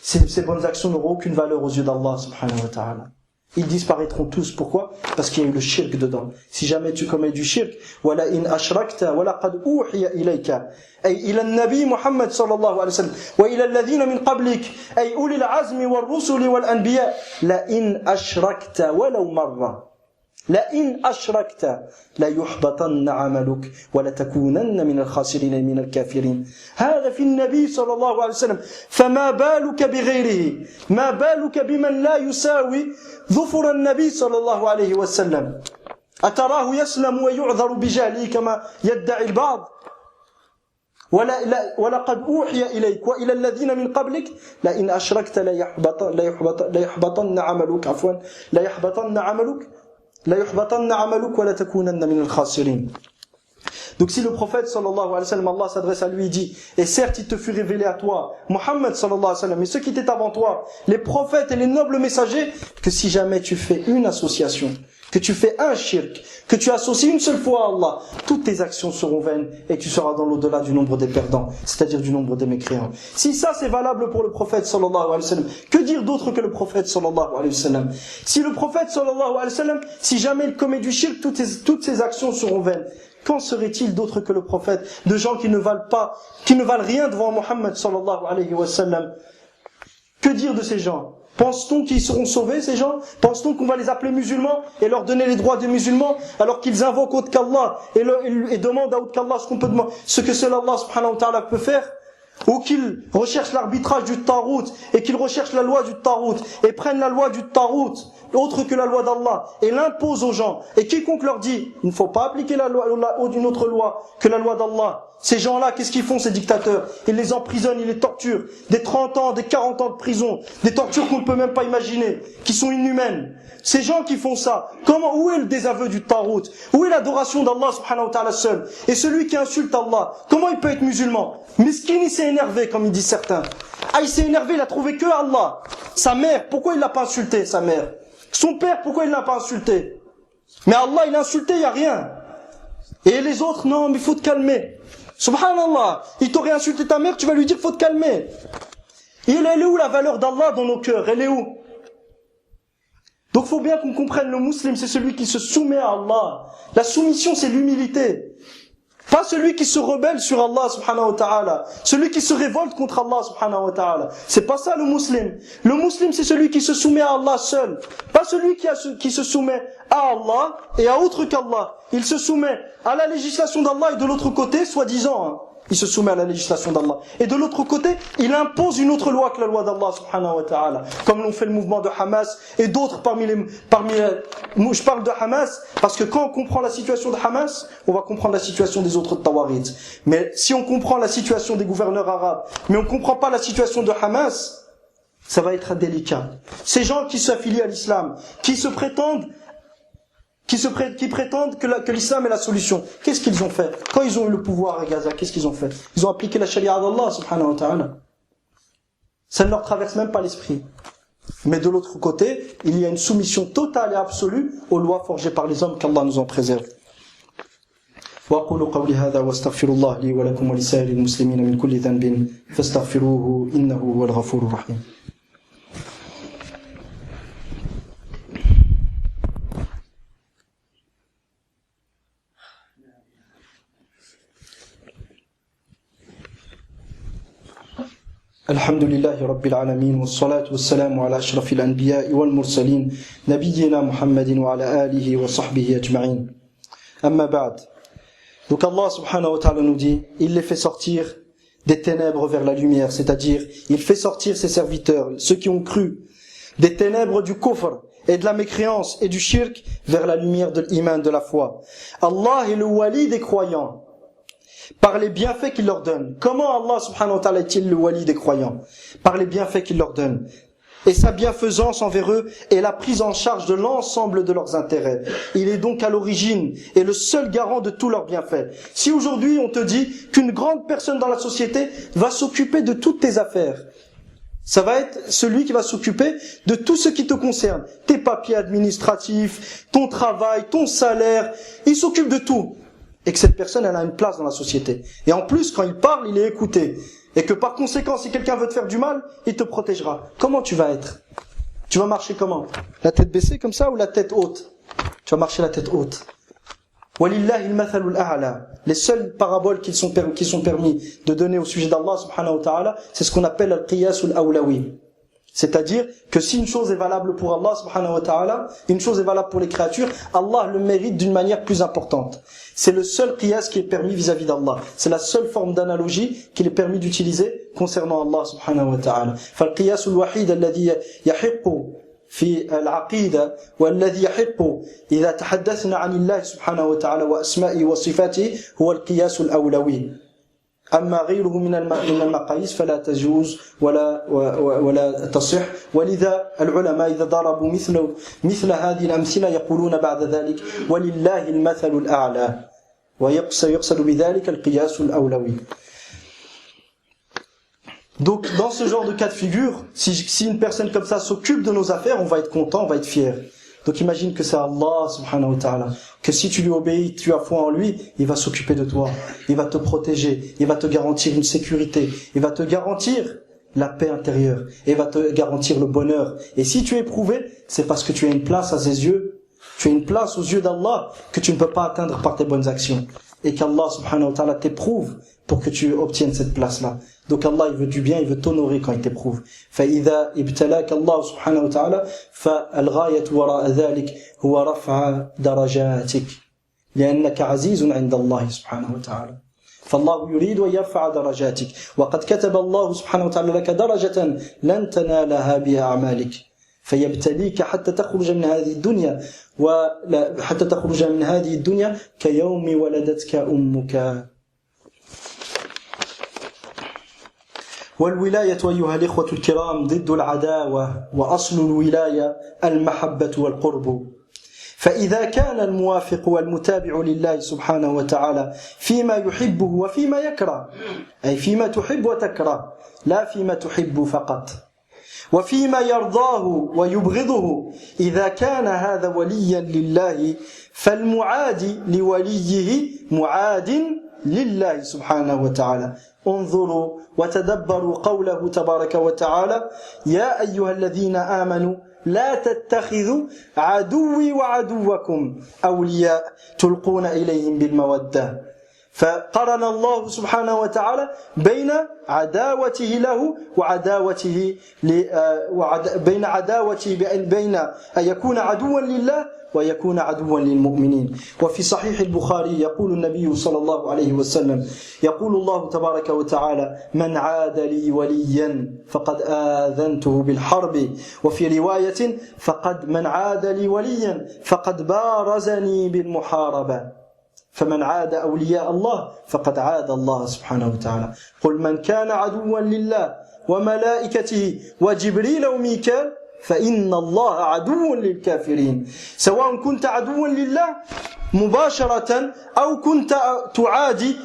ces bonnes actions n'auront aucune valeur aux yeux d'Allah subhanahu wa ta'ala. Ils disparaîtront tous. Pourquoi? Parce qu'il y a eu le shirk dedans. Si jamais tu commets du shirk, wala in ashrakta wala qad uhiya ilayka ay ila an-nabi Muhammad sallallahu alayhi wa sallam wa ila alladhina min qablik ay ulil azmi war rusuli wal anbiya la in ashrakta walau marra لئن أشركت ليحبطن عملك ولتكونن من الخاسرين من الكافرين. هذا في النبي صلى الله عليه وسلم. فما بالك بغيره؟ ما بالك بمن لا يساوي ظفر النبي صلى الله عليه وسلم؟ أتراه يسلم ويعذر بجهله كما يدعي البعض؟ وَلَقَدْ أُوحِيَ إِلَيْكَ وَإِلَى الَّذِينَ مِنْ قَبْلِكَ لَئِنْ أَشْرَكْتَ لَيَحْبَطَنَّ عَمَلُكَ وَلَتَكُونَنَّ مِنَ الْخَاسِرِينَ. Donc si le prophète sallallahu alayhi wa sallam, Allah s'adresse à lui et dit, et certes il te fut révélé à toi, Muhammad sallallahu alayhi wa sallam, et ceux qui étaient avant toi, les prophètes et les nobles messagers, que si jamais tu fais une association, que tu fais un shirk, que tu associes une seule fois à Allah, toutes tes actions seront vaines et tu seras dans l'au-delà du nombre des perdants, c'est-à-dire du nombre des mécréants. Si ça c'est valable pour le prophète sallallahu alayhi wa sallam, que dire d'autre que le prophète sallallahu alayhi wa sallam? Si le prophète sallallahu alayhi wa sallam, si jamais il commet du shirk, toutes ses actions seront vaines. Qu'en serait-il d'autre que le prophète, de gens qui ne valent rien devant Muhammad sallallahu alayhi wa sallam? Que dire de ces gens? Pense-t-on qu'ils seront sauvés, ces gens? Pense-t-on qu'on va les appeler musulmans et leur donner les droits des musulmans alors qu'ils invoquent autre qu'Allah et demandent à autre qu'Allah ce que seul Allah subhanahu wa ta'ala peut faire? Ou qu'ils recherchent l'arbitrage du Tarout et qu'ils recherchent la loi du Tarout et prennent la loi du Tarout autre que la loi d'Allah et l'imposent aux gens, et quiconque leur dit il ne faut pas appliquer la loi d'une autre loi que la loi d'Allah, ces gens-là, qu'est-ce qu'ils font, ces dictateurs? Ils les emprisonnent, ils les torturent, des 30 ans, des 40 ans de prison, des tortures qu'on ne peut même pas imaginer, qui sont inhumaines. Ces gens qui font ça, où est le désaveu du Tarout? Où est l'adoration d'Allah subhanahu wa ta'ala seul? Et celui qui insulte Allah, comment il peut être musulman? Miskin, il s'est énervé, comme ils disent certains. Ah, il s'est énervé, il a trouvé que Allah. Sa mère, pourquoi il l'a pas insulté, sa mère? Son père, pourquoi il l'a pas insulté? Mais Allah, il l'a insulté, il n'y a rien. Et les autres, non, mais il faut te calmer. Subhanallah, il t'aurait insulté ta mère, tu vas lui dire, faut te calmer. Elle est où la valeur d'Allah dans nos cœurs? Elle est où? Donc il faut bien qu'on comprenne, le musulman, c'est celui qui se soumet à Allah. La soumission, c'est l'humilité. Pas celui qui se rebelle sur Allah subhanahu wa ta'ala. Celui qui se révolte contre Allah subhanahu wa ta'ala. C'est pas ça le musulman. Le musulman, c'est celui qui se soumet à Allah seul. Pas celui qui se soumet à Allah et à autre qu'Allah. Il se soumet à la législation d'Allah et de l'autre côté, soi-disant, il se soumet à la législation d'Allah. Et de l'autre côté, il impose une autre loi que la loi d'Allah subhanahu wa ta'ala. Comme l'ont fait le mouvement de Hamas et d'autres je parle de Hamas parce que quand on comprend la situation de Hamas, on va comprendre la situation des autres Tawarid. Mais si on comprend la situation des gouverneurs arabes, mais on ne comprend pas la situation de Hamas, ça va être délicat. Ces gens qui s'affilient à l'islam, qui prétendent que l'islam est la solution. Qu'est-ce qu'ils ont fait? Quand ils ont eu le pouvoir à Gaza, qu'est-ce qu'ils ont fait? Ils ont appliqué la charia d'Allah subhanahu wa ta'ala. Ça ne leur traverse même pas l'esprit. Mais de l'autre côté, il y a une soumission totale et absolue aux lois forgées par les hommes, qu'Allah nous en préserve. وأقول قولي هذا واستغفر الله لي ولكم ولسائر المسلمين من كل ذنب فاستغفروه إنه هو الغفور الرحيم. الحمد لله رب العالمين والصلاة والسلام على أشرف الأنبياء والمرسلين نبينا محمد وعلى آله وصحبه أجمعين أما بعد. Donc Allah subhanahu wa ta'ala nous dit, il les fait sortir des ténèbres vers la lumière, c'est-à-dire il fait sortir ses serviteurs, ceux qui ont cru, des ténèbres du kufr et de la mécréance et du shirk vers la lumière de l'iman, de la foi. Allah est le wali des croyants par les bienfaits qu'il leur donne. Comment Allah subhanahu wa ta'ala est-il le wali des croyants? Par les bienfaits qu'il leur donne. Et sa bienfaisance envers eux est la prise en charge de l'ensemble de leurs intérêts. Il est donc à l'origine et le seul garant de tous leurs bienfaits. Si aujourd'hui on te dit qu'une grande personne dans la société va s'occuper de toutes tes affaires, ça va être celui qui va s'occuper de tout ce qui te concerne. Tes papiers administratifs, ton travail, ton salaire, il s'occupe de tout. Et que cette personne, elle a une place dans la société. Et en plus, quand il parle, il est écouté. Et que par conséquent, si quelqu'un veut te faire du mal, il te protégera. Comment tu vas être? Tu vas marcher comment? La tête baissée comme ça ou la tête haute? Tu vas marcher la tête haute. Walillahi al-mathalul a'la. Les seules paraboles qui sont permis de donner au sujet d'Allah subhanahu wa ta'ala, c'est ce qu'on appelle al-qiyasul awlawi. C'est-à-dire que si une chose est valable pour Allah subhanahu wa ta'ala, une chose est valable pour les créatures, Allah le mérite d'une manière plus importante. C'est le seul qiyas qui est permis vis-à-vis d'Allah. C'est la seule forme d'analogie qu'il est permis d'utiliser concernant Allah subhanahu wa ta'ala. فالقياس الوحيد الذي يحق في العقيدة والذي يحق إذا تحدثنا عن الله سبحانه وتعالى وأسمائه وصفاته هو القياس الأولوي. أما غيره من المقاييس فلا تجوز ولا تصح. ولذا العلماء إذا ضربوا مثل هذه الأمثلة يقولون بعد ذلك ولله المثل الأعلى، ويقصد بذلك القياس الأولوي. Donc dans ce genre de cas de figure, si une personne comme ça s'occupe de nos affaires, on va être content, on va être fier. Donc imagine que c'est Allah subhanahu wa ta'ala, que si tu lui obéis, tu as foi en lui, il va s'occuper de toi, il va te protéger, il va te garantir une sécurité, il va te garantir la paix intérieure, il va te garantir le bonheur. Et si tu es éprouvé, c'est parce que tu as une place à ses yeux, tu as une place aux yeux d'Allah que tu ne peux pas atteindre par tes bonnes actions. Et qu'Allah subhanahu wa ta'ala t'éprouve pour que tu obtiennes cette place-là. Donc Allah, il veut du bien, il veut t'honorer quand il t'éprouve. فإذا ابتلاك الله سبحانه وتعالى فالغاية وراء ذلك هو رفع درجاتك لأنك عزيز عند الله سبحانه وتعالى. فالله يريد أن يرفع درجاتك وقد كتب الله سبحانه وتعالى لك درجة لن تنالها بأعمالك فيبتليك حتى تخرج من هذه الدنيا كيوم ولدتك أمك. والولاية أيها الإخوة الكرام ضد العداوة، وأصل الولاية المحبة والقرب. فإذا كان الموافق والمتابع لله سبحانه وتعالى فيما يحبه وفيما يكره، أي فيما تحب وتكره لا فيما تحب فقط، وفيما يرضاه ويبغضه، إذا كان هذا وليا لله فالمعادي لوليه معاد لله سبحانه وتعالى. انظروا وتدبروا قوله تبارك وتعالى يا أيها الذين آمنوا لا تتخذوا عدوي وعدوكم أولياء تلقون إليهم بالمودة. فقرن الله سبحانه وتعالى بين عداوته له بين أن يكون عدوا لله ويكون عدوا للمؤمنين. وفي صحيح البخاري يقول النبي صلى الله عليه وسلم يقول الله تبارك وتعالى من عاد لي وليا فقد آذنته بالحرب، وفي رواية من عاد لي وليا فقد بارزني بالمحاربة. فمن عاد أولياء الله فقد عاد الله سبحانه وتعالى. قل من كان عدوا لله وملائكته وجبريل وميكال فإن الله عدو للكافرين. سواء كنت عدوا لله مباشرة أو كنت تعادي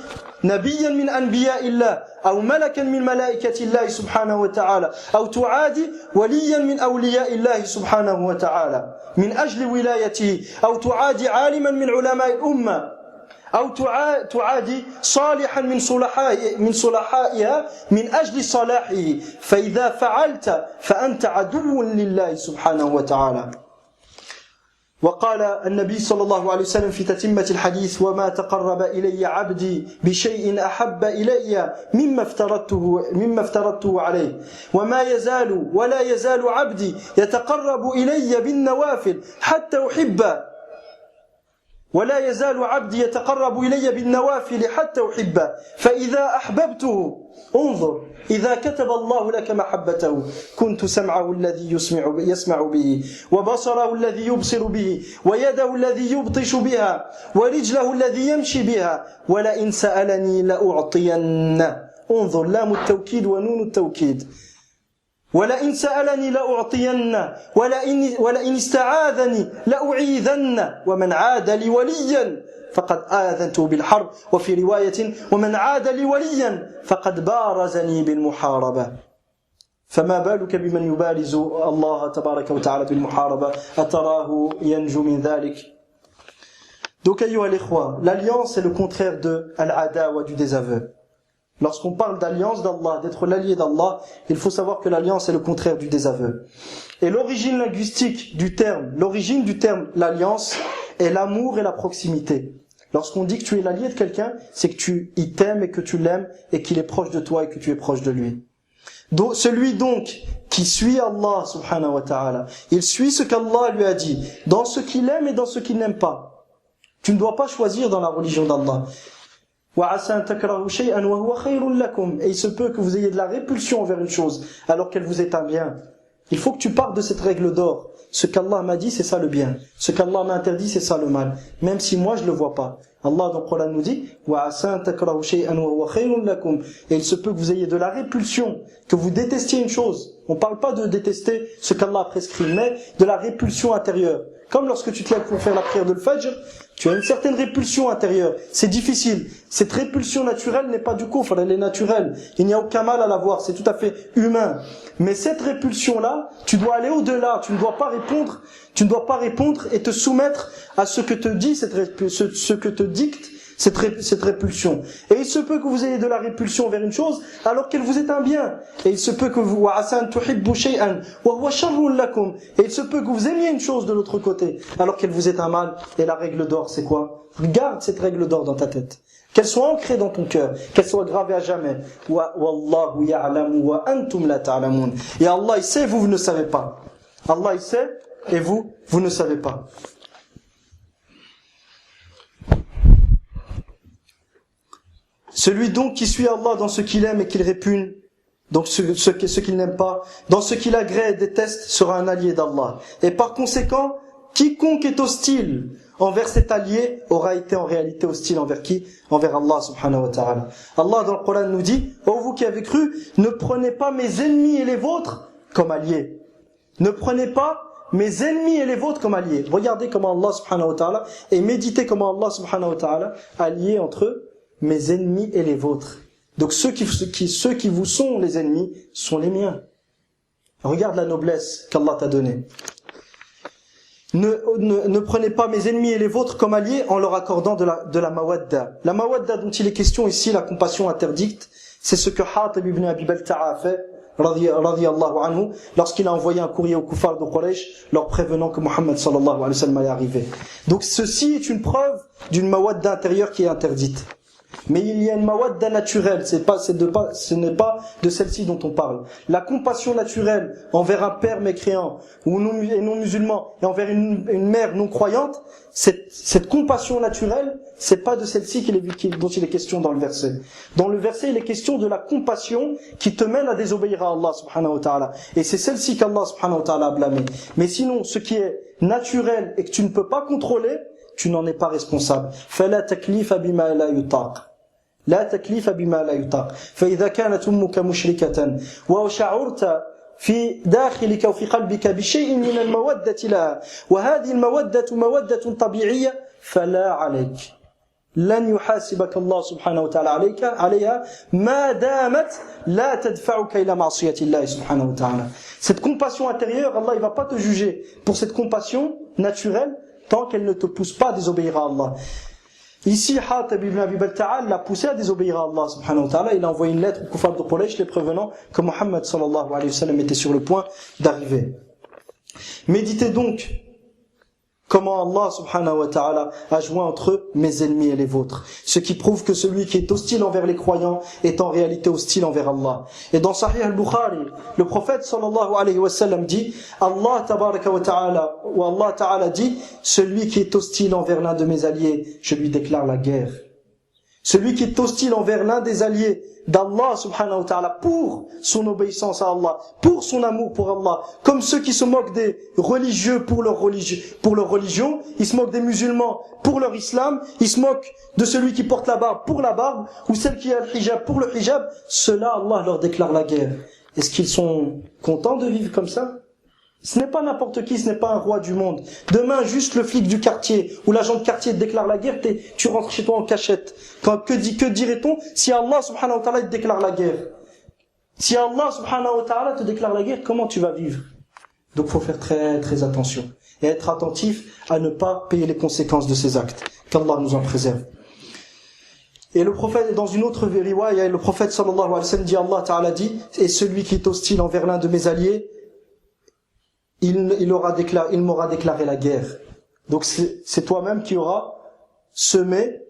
نبيا من أنبياء الله أو ملكا من ملائكة الله سبحانه وتعالى أو تعادي وليا من أولياء الله سبحانه وتعالى من أجل ولايته أو تعادي عالما من علماء الأمة أو تعادي صالحا من صلحائها من أجل صلاحه، فإذا فعلت فأنت عدو لله سبحانه وتعالى. وقال النبي صلى الله عليه وسلم في تتمة الحديث وما تقرب إلي عبدي بشيء أحب إلي مما افترضته عليه وما يزال ولا يزال عبدي يتقرب إلي بالنوافل حتى أحبه ولا يزال عبدي يتقرب إلي بالنوافل حتى أحبه فإذا أحببته انظر إذا كتب الله لك محبته كنت سمعه الذي يسمع به وبصره الذي يبصر به ويده الذي يبطش بها ورجله الذي يمشي بها ولئن سألني لأعطينه. انظر لام التوكيد ونون التوكيد. ولئن سألني لأعطينه ولئن استعاذني لأعيذنه ومن عاد لي وليا فقد آذنته بالحرب. وفي رواية ومن عاد لي وليا فقد بارزني بالمحاربة. فما بالك بمن يبارز الله تبارك وتعالى بالمحاربة؟ أتراه ينجو من ذلك؟ Donc أيها الإخوة, l'alliance est le contraire de al-adawa, du désaveu. Lorsqu'on parle d'alliance d'Allah, d'être l'allié d'Allah, il faut savoir que l'alliance est le contraire du désaveu. Et l'origine linguistique du terme, l'alliance, est l'amour et la proximité. Lorsqu'on dit que tu es l'allié de quelqu'un, c'est que tu y t'aimes et que tu l'aimes et qu'il est proche de toi et que tu es proche de lui. Donc, celui donc qui suit Allah subhanahu wa ta'ala, il suit ce qu'Allah lui a dit, dans ce qu'il aime et dans ce qu'il n'aime pas. Tu ne dois pas choisir dans la religion d'Allah. Et il se peut que vous ayez de la répulsion envers une chose alors qu'elle vous est un bien. Il faut que tu partes de cette règle d'or. ce qu'Allah m'a dit, c'est ça le bien. Ce qu'Allah m'a interdit, c'est ça le mal. Même si moi, je le vois pas. Allah dans le Coran nous dit, et il se peut que vous ayez de la répulsion, que vous détestiez une chose. On ne parle pas de détester ce qu'Allah a prescrit, mais de la répulsion intérieure. Comme lorsque tu te lèves pour faire la prière de l'Fajr, tu as une certaine répulsion intérieure. C'est difficile. Cette répulsion naturelle n'est pas du kufr, elle est naturelle. Il n'y a aucun mal à la voir, c'est tout à fait humain. Mais cette répulsion-là, tu dois aller au-delà. Tu ne dois pas répondre et te soumettre à ce que te dit ce que te dicte cette répulsion. Et il se peut que vous ayez de la répulsion vers une chose alors qu'elle vous est un bien. Et il se peut que vous et il se peut que vous aimiez une chose de l'autre côté alors qu'elle vous est un mal. Et la règle d'or, c'est quoi? Garde cette règle d'or dans ta tête. Qu'elle soit ancrée dans ton cœur, qu'elle soit gravée à jamais. Wallahu ya'lamu wa antum la ta'lamun. Et Allah il sait, vous ne savez pas. Allah il sait et vous ne savez pas. Celui donc qui suit Allah dans ce qu'il aime et qu'il répugne, donc ce qu'il n'aime pas, dans ce qu'il agrée et déteste, sera un allié d'Allah. Et par conséquent, quiconque est hostile envers cet allié aura été en réalité hostile envers qui? Envers Allah subhanahu wa ta'ala. Allah dans le Coran nous dit, ô vous qui avez cru, ne prenez pas mes ennemis et les vôtres comme alliés. Ne prenez pas mes ennemis et les vôtres comme alliés. Regardez comment Allah subhanahu wa ta'ala, et méditez comment Allah subhanahu wa ta'ala a lié entre eux mes ennemis et les vôtres. Donc ceux qui vous sont les ennemis sont les miens. Regarde la noblesse qu'Allah t'a donnée. Ne prenez pas mes ennemis et les vôtres comme alliés en leur accordant de la mawadda. La mawadda dont il est question ici, la compassion interdite, c'est ce que Hatib ibn Abi Balta'a a fait, radiyallahu anhu, lorsqu'il a envoyé un courrier aux kuffars de Quraysh, leur prévenant que Muhammad sallallahu alayhi wa sallam allait arriver. Donc ceci est une preuve d'une mawadda intérieure qui est interdite. Mais il y a une mawadda naturelle, ce n'est pas de celle-ci dont on parle. La compassion naturelle envers un père mécréant ou non musulman et envers une mère non croyante, cette compassion naturelle, c'est pas de celle-ci dont il est question dans le verset. Dans le verset, il est question de la compassion qui te mène à désobéir à Allah subhanahu wa ta'ala. Et c'est celle-ci qu'Allah subhanahu wa ta'ala a blâmé. Mais sinon, ce qui est naturel et que tu ne peux pas contrôler, tu n'en es pas responsable. فلا تكليف بما لا يطاق. لا تكليف بما لا يطاق. فإذا كانت أمك مشركة وشعرت في داخلك وفي قلبك بشيء من المودة لها وهذه المودة مودة طبيعية فلا عليك. لن يحاسبك الله سبحانه وتعالى عليها ما دامت لا تدفعك إلى معصية الله سبحانه وتعالى. Cette compassion intérieure, Allah il va pas te juger pour cette compassion naturelle tant qu'elle ne te pousse pas à désobéir à Allah. Ici, Hatib ibn Abi Balta'a l'a poussé à désobéir à Allah subhanahu wa ta'ala. Il a envoyé une lettre aux kuffar de Quraysh les prévenant que Muhammad sallallahu alayhi wa sallam était sur le point d'arriver. Méditez donc comment Allah subhanahu wa ta'ala a joint entre eux mes ennemis et les vôtres. Ce qui prouve que celui qui est hostile envers les croyants est en réalité hostile envers Allah. Et dans Sahih al-Bukhari, le prophète sallallahu alayhi wa sallam dit, Allah tabaraka wa ta'ala, ou Allah ta'ala dit, celui qui est hostile envers l'un de mes alliés, je lui déclare la guerre. Celui qui est hostile envers l'un des alliés d'Allah subhanahu wa ta'ala pour son obéissance à Allah, pour son amour pour Allah, comme ceux qui se moquent des religieux pour leur religion, ils se moquent des musulmans pour leur islam, ils se moquent de celui qui porte la barbe pour la barbe, ou celle qui a le hijab pour le hijab, ceux-là, Allah leur déclare la guerre. Est-ce qu'ils sont contents de vivre comme ça? Ce n'est pas n'importe qui, ce n'est pas un roi du monde. Demain, juste le flic du quartier ou l'agent de quartier te déclare la guerre, tu rentres chez toi en cachette. Que dirait-on si Allah subhanahu wa ta'ala te déclare la guerre? Si Allah subhanahu wa ta'ala te déclare la guerre, comment tu vas vivre? Donc il faut faire très très attention et être attentif à ne pas payer les conséquences de ces actes. Qu'Allah nous en préserve. Et le prophète, dans une autre riwaya, le prophète sallallahu alayhi wa sallam dit, Allah ta'ala dit, et celui qui est hostile envers l'un de mes alliés, il m'aura déclaré la guerre. Donc c'est toi-même qui auras semé,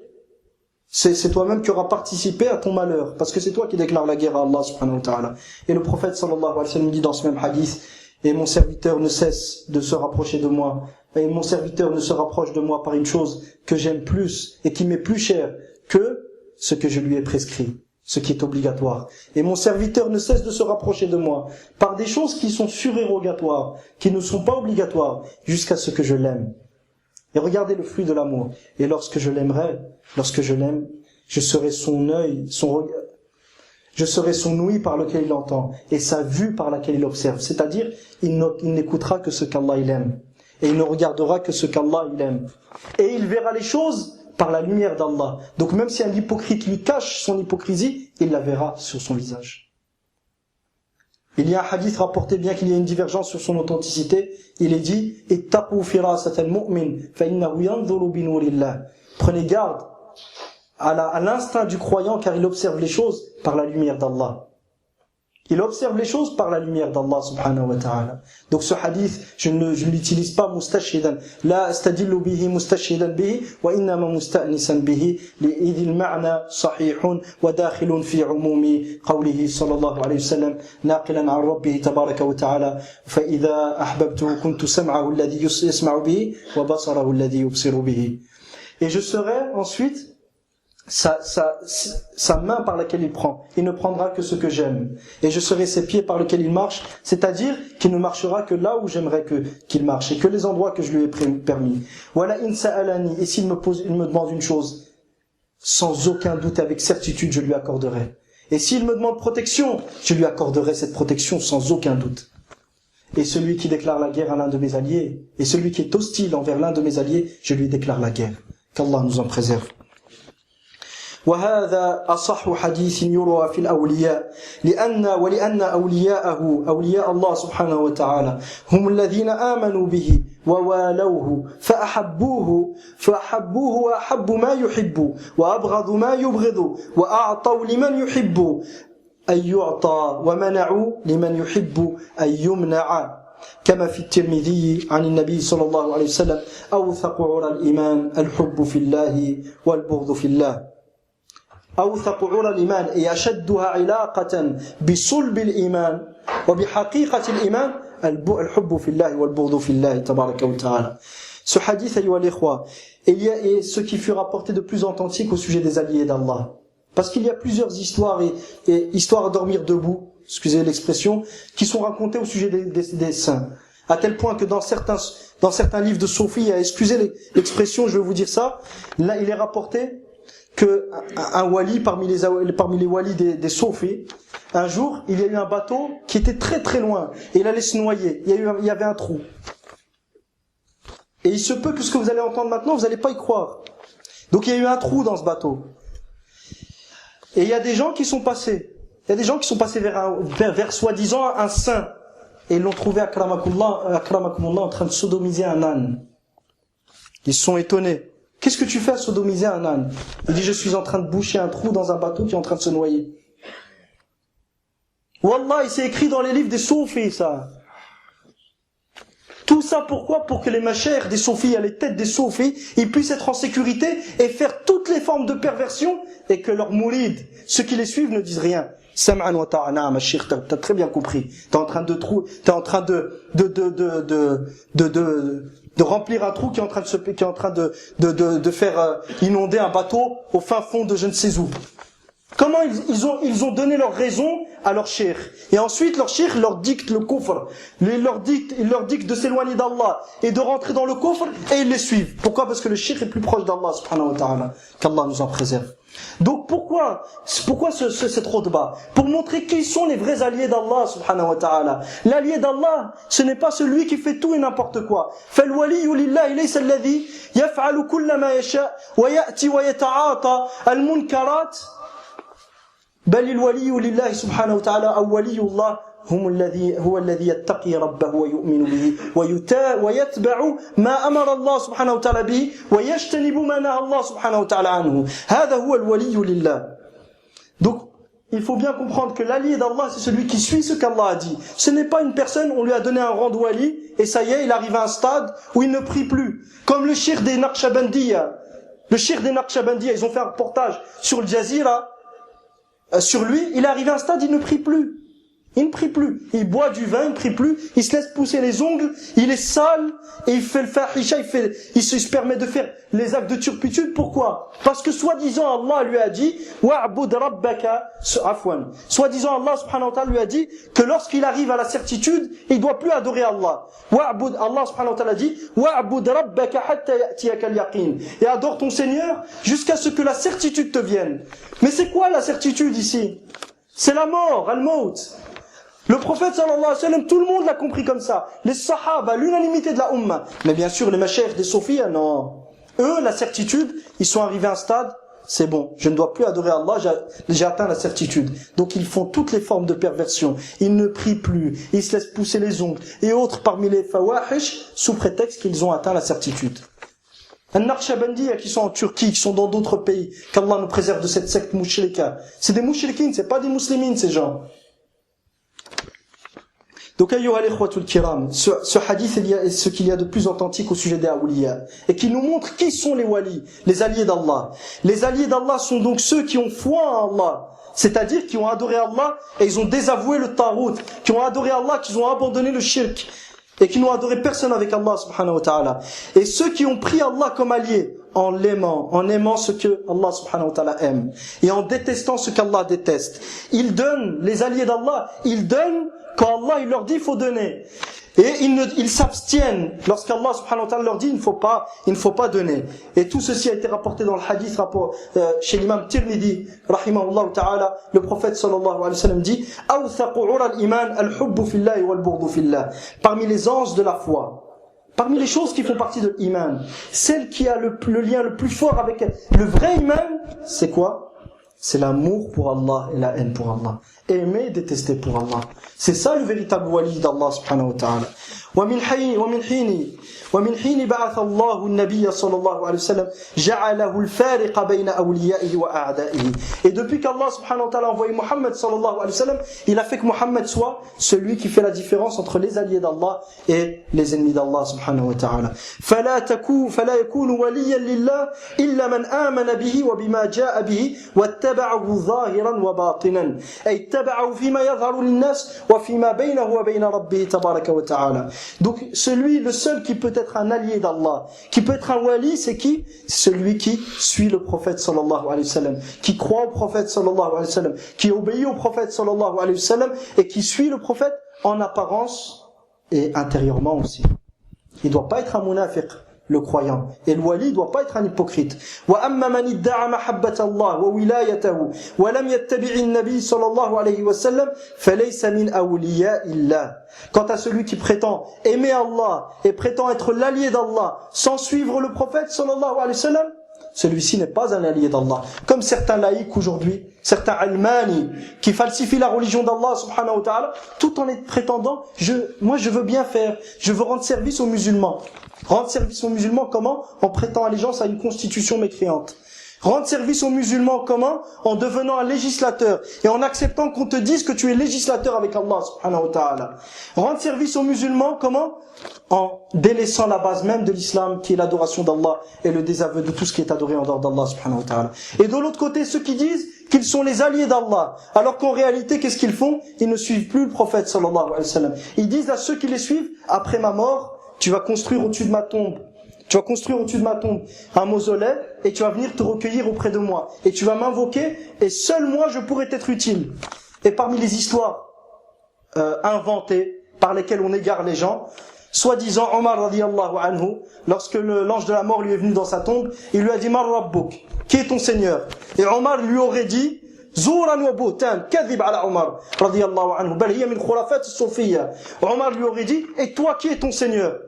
c'est toi-même qui auras participé à ton malheur, parce que c'est toi qui déclares la guerre à Allah subhanahu wa ta'ala. Et le prophète sallallahu alayhi wa sallam dit dans ce même hadith, et mon serviteur ne cesse de se rapprocher de moi, et mon serviteur ne se rapproche de moi par une chose que j'aime plus et qui m'est plus chère que ce que je lui ai prescrit. ce qui est obligatoire. Et mon serviteur ne cesse de se rapprocher de moi par des choses qui sont surérogatoires, qui ne sont pas obligatoires, jusqu'à ce que je l'aime. Et regardez le flux de l'amour. Et lorsque je l'aime, je serai son œil, son regard, je serai son ouïe par lequel il entend, et sa vue par laquelle il observe. C'est-à-dire, il n'écoutera que ce qu'Allah il aime. Et il ne regardera que ce qu'Allah il aime. Et il verra les choses par la lumière d'Allah. Donc même si un hypocrite lui cache son hypocrisie, il la verra sur son visage. Il y a un hadith rapporté, bien qu'il y ait une divergence sur son authenticité, il est dit « Ittaqu firasat al-mu'min fa innahu yanzuru bi nurillah » Prenez garde à l'instinct du croyant, car il observe les choses par la lumière d'Allah. Il observe les choses par la lumière d'Allah subhanahu wa ta'ala. Donc ce hadith, je ne l'utilise pas mustashidan. La astadillu bihi mustashidan bihi, wa innama musta'nisan bihi, li'idhi al-ma'na sahihun, wa dakhilun fi umumi qawlihi sallallahu alayhi wa sallam, naqilan an rabbihi tabaraka wa ta'ala, fa idha ahbabtuhu kuntu sam'ahu alladhi yasma'u bihi, wa basarahu alladhi yubsiru bihi. Et je serai ensuite sa main par laquelle il prend. Il ne prendra que ce que j'aime. Et je serai ses pieds par lesquels il marche, c'est-à-dire qu'il ne marchera que là où j'aimerais qu'il marche, et que les endroits que je lui ai permis. Voilà in sa'alani, et s'il me demande une chose, sans aucun doute, avec certitude, je lui accorderai. Et s'il me demande protection, je lui accorderai cette protection sans aucun doute. Et celui qui déclare la guerre à l'un de mes alliés, et celui qui est hostile envers l'un de mes alliés, je lui déclare la guerre. Qu'Allah nous en préserve. وهذا أصح حديث يروى في الأولياء ولأن أولياء الله سبحانه وتعالى هم الذين آمنوا به ووالوه فأحبوه وأحبوا ما يحب وأبغضوا ما يبغض وأعطوا لمن يحب أن يعطى ومنعوا لمن يحب أن يمنع كما في الترمذي عن النبي صلى الله عليه وسلم أوثق عرى الإيمان الحب في الله والبغض في الله أوثق عرى الإيمان أي أشدها علاقة بصلب الإيمان وبحقيقة الإيمان الحب في الله والبغض في الله تبارك وتعالى. Ce hadith, ayyuha l'ikhwa, et ce qui fut rapporté de plus authentique au sujet des alliés d'Allah. Parce qu'il y a plusieurs histoires et histoires à dormir debout, excusez l'expression, qui sont racontées au sujet des saints. À tel point que dans certains livres de Sophie, excusez l'expression, je vais vous dire ça, là il est rapporté que un wali parmi les walis des Sophis, un jour, il y a eu un bateau qui était très très loin et il allait se noyer. Il y avait un trou. Et il se peut que ce que vous allez entendre maintenant, vous n'allez pas y croire. Donc il y a eu un trou dans ce bateau. Et il y a des gens qui sont passés. Il y a des gens qui sont passés vers soi-disant un saint. Et ils l'ont trouvé akramakumullah en train de sodomiser un âne. Ils se sont étonnés. Qu'est-ce que tu fais à sodomiser un âne? Il dit, je suis en train de boucher un trou dans un bateau qui est en train de se noyer. Wallah, il s'est écrit dans les livres des soufis, ça. Tout ça pourquoi? Pour que les machères des soufis, les têtes des soufis, ils puissent être en sécurité et faire toutes les formes de perversion et que leurs mourides, ceux qui les suivent, ne disent rien. Sam'an wa ta'ana, ma chère, t'as très bien compris. T'es en train de remplir un trou qui est en train de faire inonder un bateau au fin fond de je ne sais où. Comment ils ont donné leur raison à leur cheikh. Et ensuite leur cheikh leur dicte le kufr. Il leur dicte de s'éloigner d'Allah et de rentrer dans le kufr et ils les suivent. Pourquoi? Parce que le cheikh est plus proche d'Allah subhanahu wa ta'ala. Qu'Allah nous en préserve. Donc pourquoi cette rotba? Pour montrer qui sont les vrais alliés d'Allah subhanahu wa ta'ala. L'allié d'Allah, ce n'est pas celui qui fait tout et n'importe quoi. فالولي لله ليس الذي يفعل كل ما يشاء ويأتي ويتعاطى المنكرات بل الولي لله سبحانه وتعالى أو ولي الله هو الذي يتقي ربه ويؤمن به ويتبع ما أمر الله سبحانه وتعالى به ويجتنب ما نهى الله سبحانه وتعالى عنه هذا هو الولي لله. Donc il faut bien comprendre que l'allié d'Allah, c'est celui qui suit ce qu'Allah a dit. Ce n'est pas une personne, on lui a donné un rang de wali et ça y est, il arrive à un stade où il ne prie plus, comme le cheikh des Naqshbandiya. Le cheikh des Naqshbandiya, ils ont fait un reportage sur le Jazira. Sur lui, il est arrivé à un stade, il ne prie plus. Il ne prie plus. Il boit du vin, il ne prie plus. Il se laisse pousser les ongles. Il est sale. Et il fait le fahisha. Il se permet de faire les actes de turpitude. Pourquoi? Parce que soi-disant Allah lui a dit wa'bud rabbaka afwan. Soi-disant Allah subhanahu wa ta'ala lui a dit que lorsqu'il arrive à la certitude, il ne doit plus adorer Allah. Allah subhanahu wa ta'ala dit wa'bud rabbaka hatta ya'tiyaka al-yaqin. Et adore ton Seigneur jusqu'à ce que la certitude te vienne. Mais c'est quoi la certitude ici? C'est la mort, al-maut. Le prophète sallallahu alayhi wa sallam, tout le monde l'a compris comme ça. Les sahaba, l'unanimité de la umma. Mais bien sûr, les mashayikh des soufis, non. Eux, la certitude, ils sont arrivés à un stade, c'est bon, je ne dois plus adorer Allah, j'ai atteint la certitude. Donc ils font toutes les formes de perversion. Ils ne prient plus, ils se laissent pousser les ongles. Et autres parmi les fawahish, sous prétexte qu'ils ont atteint la certitude. Un Naqshbandi qui sont en Turquie, qui sont dans d'autres pays, qu'Allah nous préserve de cette secte mushrika. C'est des mushrikines, c'est pas des muslimines ces gens. Donc, ayyuha al-ikhwatul kiram, ce hadith est ce qu'il y a de plus authentique au sujet des awliya, et qui nous montre qui sont les walis, les alliés d'Allah. Les alliés d'Allah sont donc ceux qui ont foi en Allah, c'est-à-dire qui ont adoré Allah et ils ont désavoué le tarout, qui ont adoré Allah, qui ont abandonné le shirk, et qui n'ont adoré personne avec Allah subhanahu wa ta'ala. Et ceux qui ont pris Allah comme allié, en aimant ce que Allah subhanahu wa ta'ala aime, et en détestant ce qu'Allah déteste. Ils donnent, les alliés d'Allah, ils donnent quand Allah il leur dit il faut donner. Et ils s'abstiennent lorsqu'Allah subhanahu wa ta'ala leur dit il ne faut pas donner. Et tout ceci a été rapporté dans le hadith chez l'imam Tirmidhi rahimahullah ta'ala. Le prophète sallallahu alayhi wa sallam dit awthaqu 'ura al-iman al-hubbu fillahi wal-bughdu fillah. Parmi les anges de la foi, parmi les choses qui font partie de l'iman, celle qui a le lien le plus fort avec le vrai iman, c'est quoi? C'est l'amour pour Allah et la haine pour Allah. Aimer et détester pour Allah. C'est ça le véritable wali d'Allah subhanahu wa ta'ala. ومن حين بعث الله النبي صلى الله عليه وسلم جعله الفارق بين أوليائه وأعدائه. Et depuis qu'Allah subhanahu wa ta'ala a envoyé Muhammad sallallahu alayhi wa sallam, il a fait que Muhammad soit celui qui fait la différence entre les alliés d'Allah et les ennemis d'Allah subhanahu wa ta'ala. فلا يكون وليا لله إلا من آمن به وبما جاء به واتبعه ظاهرا وباطنا أي اتبعه فيما يظهر للناس وفيما بينه وبين ربه تبارك وتعالى. Donc le seul qui peut être un allié d'Allah, qui peut être un wali, c'est qui? Celui qui suit le prophète sallallahu alayhi wa sallam, qui croit au prophète sallallahu alayhi wa sallam, qui obéit au prophète sallallahu alayhi wa sallam et qui suit le prophète en apparence et intérieurement aussi. Il ne doit pas être un munafiq, le croyant. Et le wali ne doit pas être un hypocrite. وَأَمَّا مَنِ ادَّعَى مَحَبَّةَ اللَّهِ وَوِلَايَتَهُ وَلَمْ يَتَّبِعِ النَّبِيِّ صلى الله عليه وسلم فَلَيْسَ مِنْ أَوْلِيَاءِ اللَّهِ. Quant à celui qui prétend aimer Allah et prétend être l'allié d'Allah sans suivre le prophète sallallahu alayhi wa sallam, celui-ci n'est pas un allié d'Allah. Comme certains laïcs aujourd'hui, certains almani qui falsifient la religion d'Allah subhanahu wa ta'ala, tout en prétendant, moi je veux bien faire, je veux rendre service aux musulmans. Rendre service aux musulmans comment? En prêtant allégeance à une constitution mécréante. Rendre service aux musulmans comment? En devenant un législateur et en acceptant qu'on te dise que tu es législateur avec Allah subhanahu wa ta'ala. Rendre service aux musulmans comment? En délaissant la base même de l'islam qui est l'adoration d'Allah et le désaveu de tout ce qui est adoré en dehors d'Allah subhanahu wa ta'ala. Et de l'autre côté, ceux qui disent qu'ils sont les alliés d'Allah, alors qu'en réalité, qu'est-ce qu'ils font? Ils ne suivent plus le prophète sallallahu alayhi wa sallam. Ils disent à ceux qui les suivent, après ma mort, tu vas construire au-dessus de ma tombe. Tu vas construire au-dessus de ma tombe un mausolée et tu vas venir te recueillir auprès de moi. Et tu vas m'invoquer et seul moi je pourrai t'être utile. Et parmi les histoires inventées par lesquelles on égare les gens, soi-disant Omar radiyallahu anhu, lorsque l'ange de la mort lui est venu dans sa tombe, il lui a dit Mar Rabbuk, qui est ton Seigneur? Et Omar lui aurait dit Zouran wa buhtan, kadhib ala Omar radiyallahu anhu, bal hiya min khurafat as-soufiyya. Omar lui aurait dit et toi qui es ton Seigneur?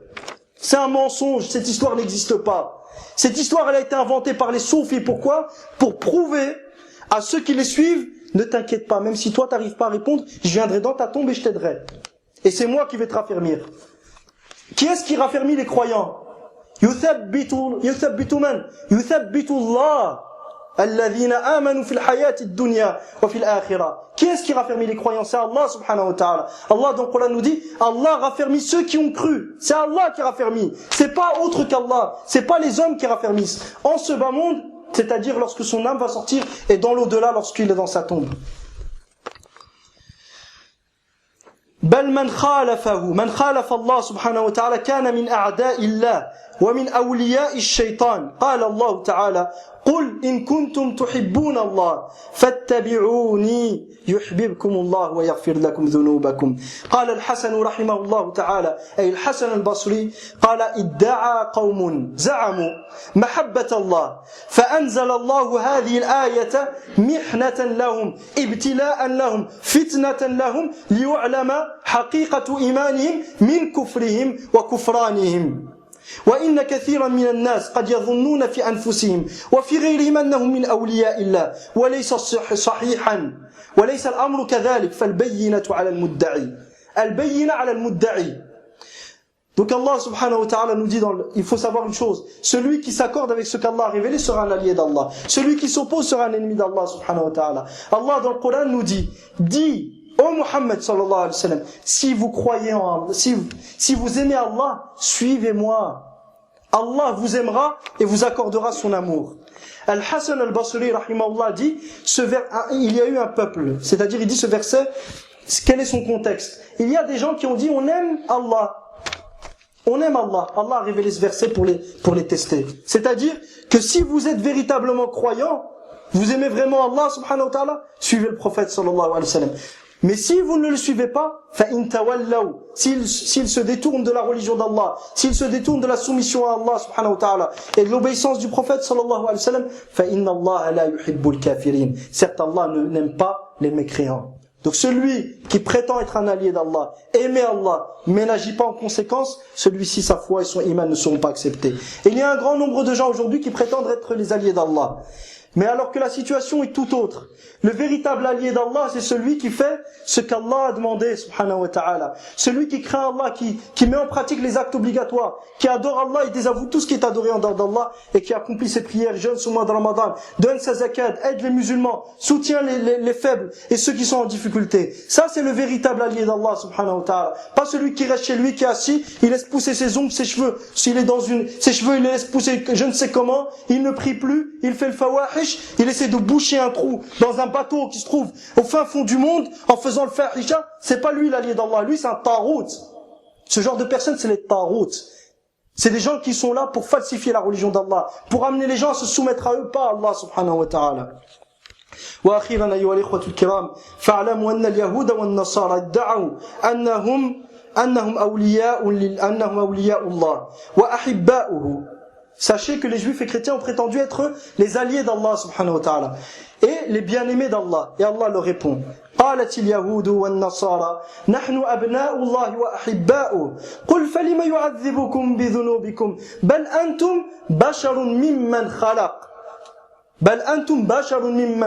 C'est un mensonge, cette histoire n'existe pas. Cette histoire, elle a été inventée par les soufis. Pourquoi? Pour prouver à ceux qui les suivent, ne t'inquiète pas, même si toi t'arrives pas à répondre, je viendrai dans ta tombe et je t'aiderai. Et c'est moi qui vais te raffermir. Qui est-ce qui raffermit les croyants? Yuthabbitu man? Yuthabbitu Allah. الذين آمنوا في الحياة الدنيا وفي الآخرة. Qui est-ce qui raffermit les croyants? C'est Allah subhanahu wa ta'ala. Allah dans le Coran nous dit Allah raffermit ceux qui ont cru. C'est Allah qui raffermit. C'est pas autre qu'Allah. C'est pas les hommes qui raffermissent. En ce bas monde, c'est-à-dire lorsque son âme va sortir et dans l'au-delà lorsqu'il est dans sa tombe. بل من خالف الله سبحانه وتعالى كان من أعداء الله ومن أولياء الشيطان. قال الله تعالى قل إن كنتم تحبون الله فاتبعوني يحببكم الله ويغفر لكم ذنوبكم. قال الحسن رحمه الله تعالى أي الحسن البصري قال ادعى قوم زعموا محبة الله فأنزل الله هذه الآية محنة لهم ابتلاء لهم فتنة لهم ليعلم حقيقة إيمانهم من كفرهم وكفرانهم. وإن كثيرا من الناس قد يظنون في أنفسهم وفي غيرهم أنهم من أولياء الله وليس صحيحا وليس الأمر كذلك فالبينة على المدعي. البينة على المدعي. Donc Allah subhanahu wa ta'ala nous dit il faut savoir une chose, celui qui s'accorde avec ce qu'Allah a révélé sera un allié d'Allah, celui qui s'oppose sera un ennemi d'Allah subhanahu wa ta'ala. Allah dans le Coran nous dit ô Muhammad sallallahu alayhi wa sallam, si vous croyez en Allah, si vous aimez Allah, suivez-moi. Allah vous aimera et vous accordera son amour. Al-Hasan al-Basri rahimahullah dit il y a eu un peuple, c'est-à-dire il dit ce verset, quel est son contexte? Il y a des gens qui ont dit on aime Allah. On aime Allah. Allah a révélé ce verset pour les tester. C'est-à-dire que si vous êtes véritablement croyant, vous aimez vraiment Allah subhanahu wa ta'ala, suivez le prophète sallallahu alayhi wa sallam. Mais si vous ne le suivez pas, فَإِن تَوَلَّوْا s'il se détourne de la religion d'Allah, s'il se détourne de la soumission à Allah subhanahu wa ta'ala et de l'obéissance du prophète sallallahu alayhi wa sallam, فَإِنَّ اللَّهَ لَا يُحِبُّ الْكَافِرِينَ. Certes, Allah n'aime pas les mécréants. Donc celui qui prétend être un allié d'Allah, aimer Allah, mais n'agit pas en conséquence, celui-ci, sa foi et son iman ne seront pas acceptés. Et il y a un grand nombre de gens aujourd'hui qui prétendent être les alliés d'Allah. Mais alors que la situation est tout autre. Le véritable allié d'Allah, c'est celui qui fait ce qu'Allah a demandé, subhanahu wa ta'ala. Celui qui craint Allah, qui met en pratique les actes obligatoires, qui adore Allah et désavoue tout ce qui est adoré en dehors d'Allah, et qui accomplit ses prières, jeûne ce mois de Ramadan, donne sa zakat, aide les musulmans, soutient les faibles et ceux qui sont en difficulté. Ça, c'est le véritable allié d'Allah, subhanahu wa ta'ala. Pas celui qui reste chez lui, qui est assis, il laisse pousser ses ongles, ses cheveux. S'il est ses cheveux, il les laisse pousser je ne sais comment, il ne prie plus, il fait le fawahish, il essaie de boucher un trou dans un bateau qui se trouve au fin fond du monde en faisant le fahisha. C'est pas lui l'allié d'Allah, lui c'est un tarout. Ce genre de personnes, c'est les tarout. C'est des gens qui sont là pour falsifier la religion d'Allah, pour amener les gens à se soumettre à eux, pas à Allah subhanahu wa ta'ala. وأخيرا أيها الإخوة الكرام فاعلموا أن اليهود والنصارى ادعوا أنهم أولياء الله وأحباؤه. Sachez que les juifs et chrétiens ont prétendu être les alliés d'Allah subhanahu wa ta'ala et les bien-aimés d'Allah. Et Allah leur répond قالت اليهود والنصارى نحن أبناء الله وأحباؤه قل فلم يعذبكم بذنوبكم بل أنتم بشر ممن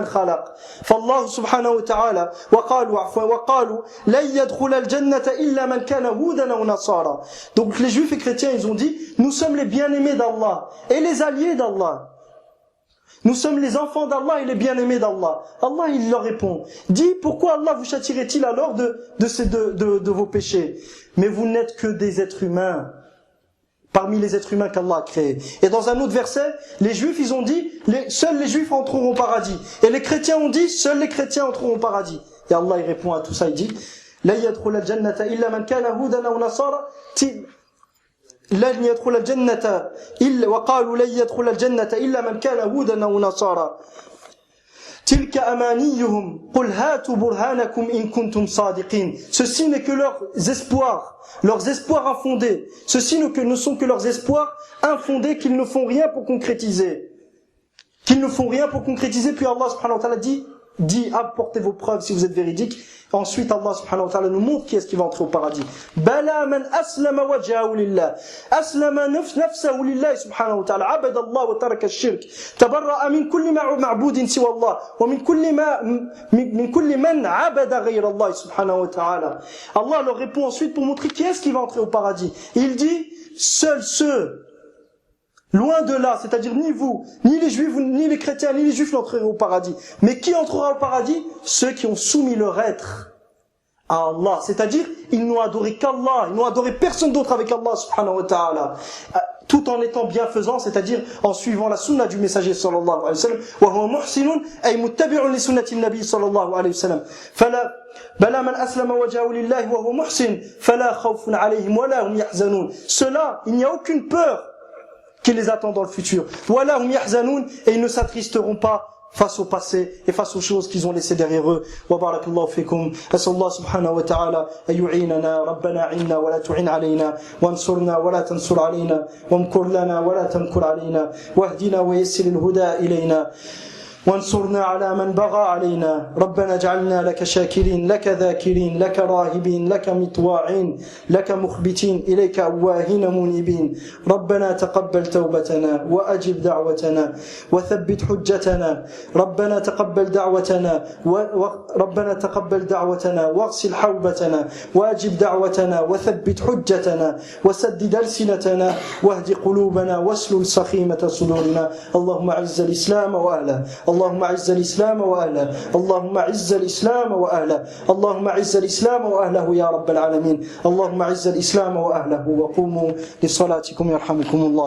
خلق فالله سبحانه وتعالى وقالوا لن يدخل الجنة إلا من كان هودا أو نصارى. Donc les juifs et chrétiens ils ont dit nous sommes les bien-aimés d'Allah et les alliés d'Allah. Nous sommes les enfants d'Allah et les bien-aimés d'Allah. Allah il leur répond dit pourquoi Allah vous châtierait-il alors de vos péchés? Mais vous n'êtes que des êtres humains parmi les êtres humains qu'Allah a créés. Et dans un autre verset, les juifs, ils ont dit, seuls les juifs entreront au paradis. Et les chrétiens ont dit, seuls les chrétiens entreront au paradis. Et Allah, il répond à tout ça, il dit, لَن يَدْخُلَ الْجَنَّةَ إِلَّا مَنْ كَانَ هُودًا أَوْ نَصَارَى لَن يَدْخُلَ الْجَنَّةَ وَقَالُوا لَن يَدْخُلَ الْجَنَّةَ إِلَّا مَنْ كَانَ هُودًا أَوْ نَصَارَى تِلْكَ أَمَانِيُّهُمْ قُلْ هَاتُوا بُرْهَانَكُمْ إِن كُنتُمْ صَادِقِينَ. Ceci n'est que leurs espoirs infondés. Ceci ne sont que leurs espoirs infondés qu'ils ne font rien pour concrétiser. Puis Allah subhanahu wa ta'ala dit apportez vos preuves si vous êtes véridiques. Ensuite Allah subhanahu wa ta'ala nous montre qui est-ce qui va entrer au paradis. Bala man aslama wajhahu lillah, aslama nafsahu lillah subhanahu wa ta'ala, abada Allah wa taraka ash-shirk, tabarra'a min kulli ma'budin siwa Allah wa min kulli man abada ghayra Allah subhanahu wa ta'ala. Allah leur répond ensuite pour montrer qui est-ce qui va entrer au paradis. Il dit seuls ceux loin de là, c'est-à-dire ni vous, ni les juifs, ni les chrétiens, ni les juifs n'entreront au paradis. Mais qui entrera au paradis? Ceux qui ont soumis leur être à Allah. C'est-à-dire, ils n'ont adoré qu'Allah, ils n'ont adoré personne d'autre avec Allah subhanahu wa ta'ala. tout en étant bienfaisant, c'est-à-dire en suivant la sunna du messager sallallahu alayhi wa sallam. وهو محسن أي متبع لسنة النبي صلى الله عليه وسلم. بلى من أسلم وجهه لله وهو محسن فلا خوف عليهم ولا هم يحزنون. Cela, il n'y a aucune peur qui les attend dans le futur. ولا هم يحزنون, et ils ne s'attristeront pas face au passé et face aux choses qu'ils ont laissées derrière eux. وبارك الله فيكم. أسأل الله سبحانه وتعالى أن يعيننا. ربنا عنا ولا تعين علينا وانصرنا ولا تنصر علينا وامكر لنا ولا تمكر علينا واهدنا ويسر الهدى إلينا وانصرنا على من بغى علينا. ربنا اجعلنا لك شاكرين لك ذاكرين لك راهبين لك مطواعين لك مخبتين إليك أواهين منيبين. ربنا تقبل توبتنا وأجب دعوتنا وثبت حجتنا. ربنا تقبل دعوتنا ربنا تقبل دعوتنا واغسل حوبتنا وأجب دعوتنا وثبت حجتنا وسدد ألسنتنا واهد قلوبنا واسلل سخيمة صدورنا. اللهم أعز الإسلام وأهله. اللهم أعز الإسلام وأهله. اللهم أعز الإسلام وأهله. اللهم أعز الإسلام وأهله يا رب العالمين. اللهم أعز الإسلام وأهله. وقوموا لصلاتكم يرحمكم الله.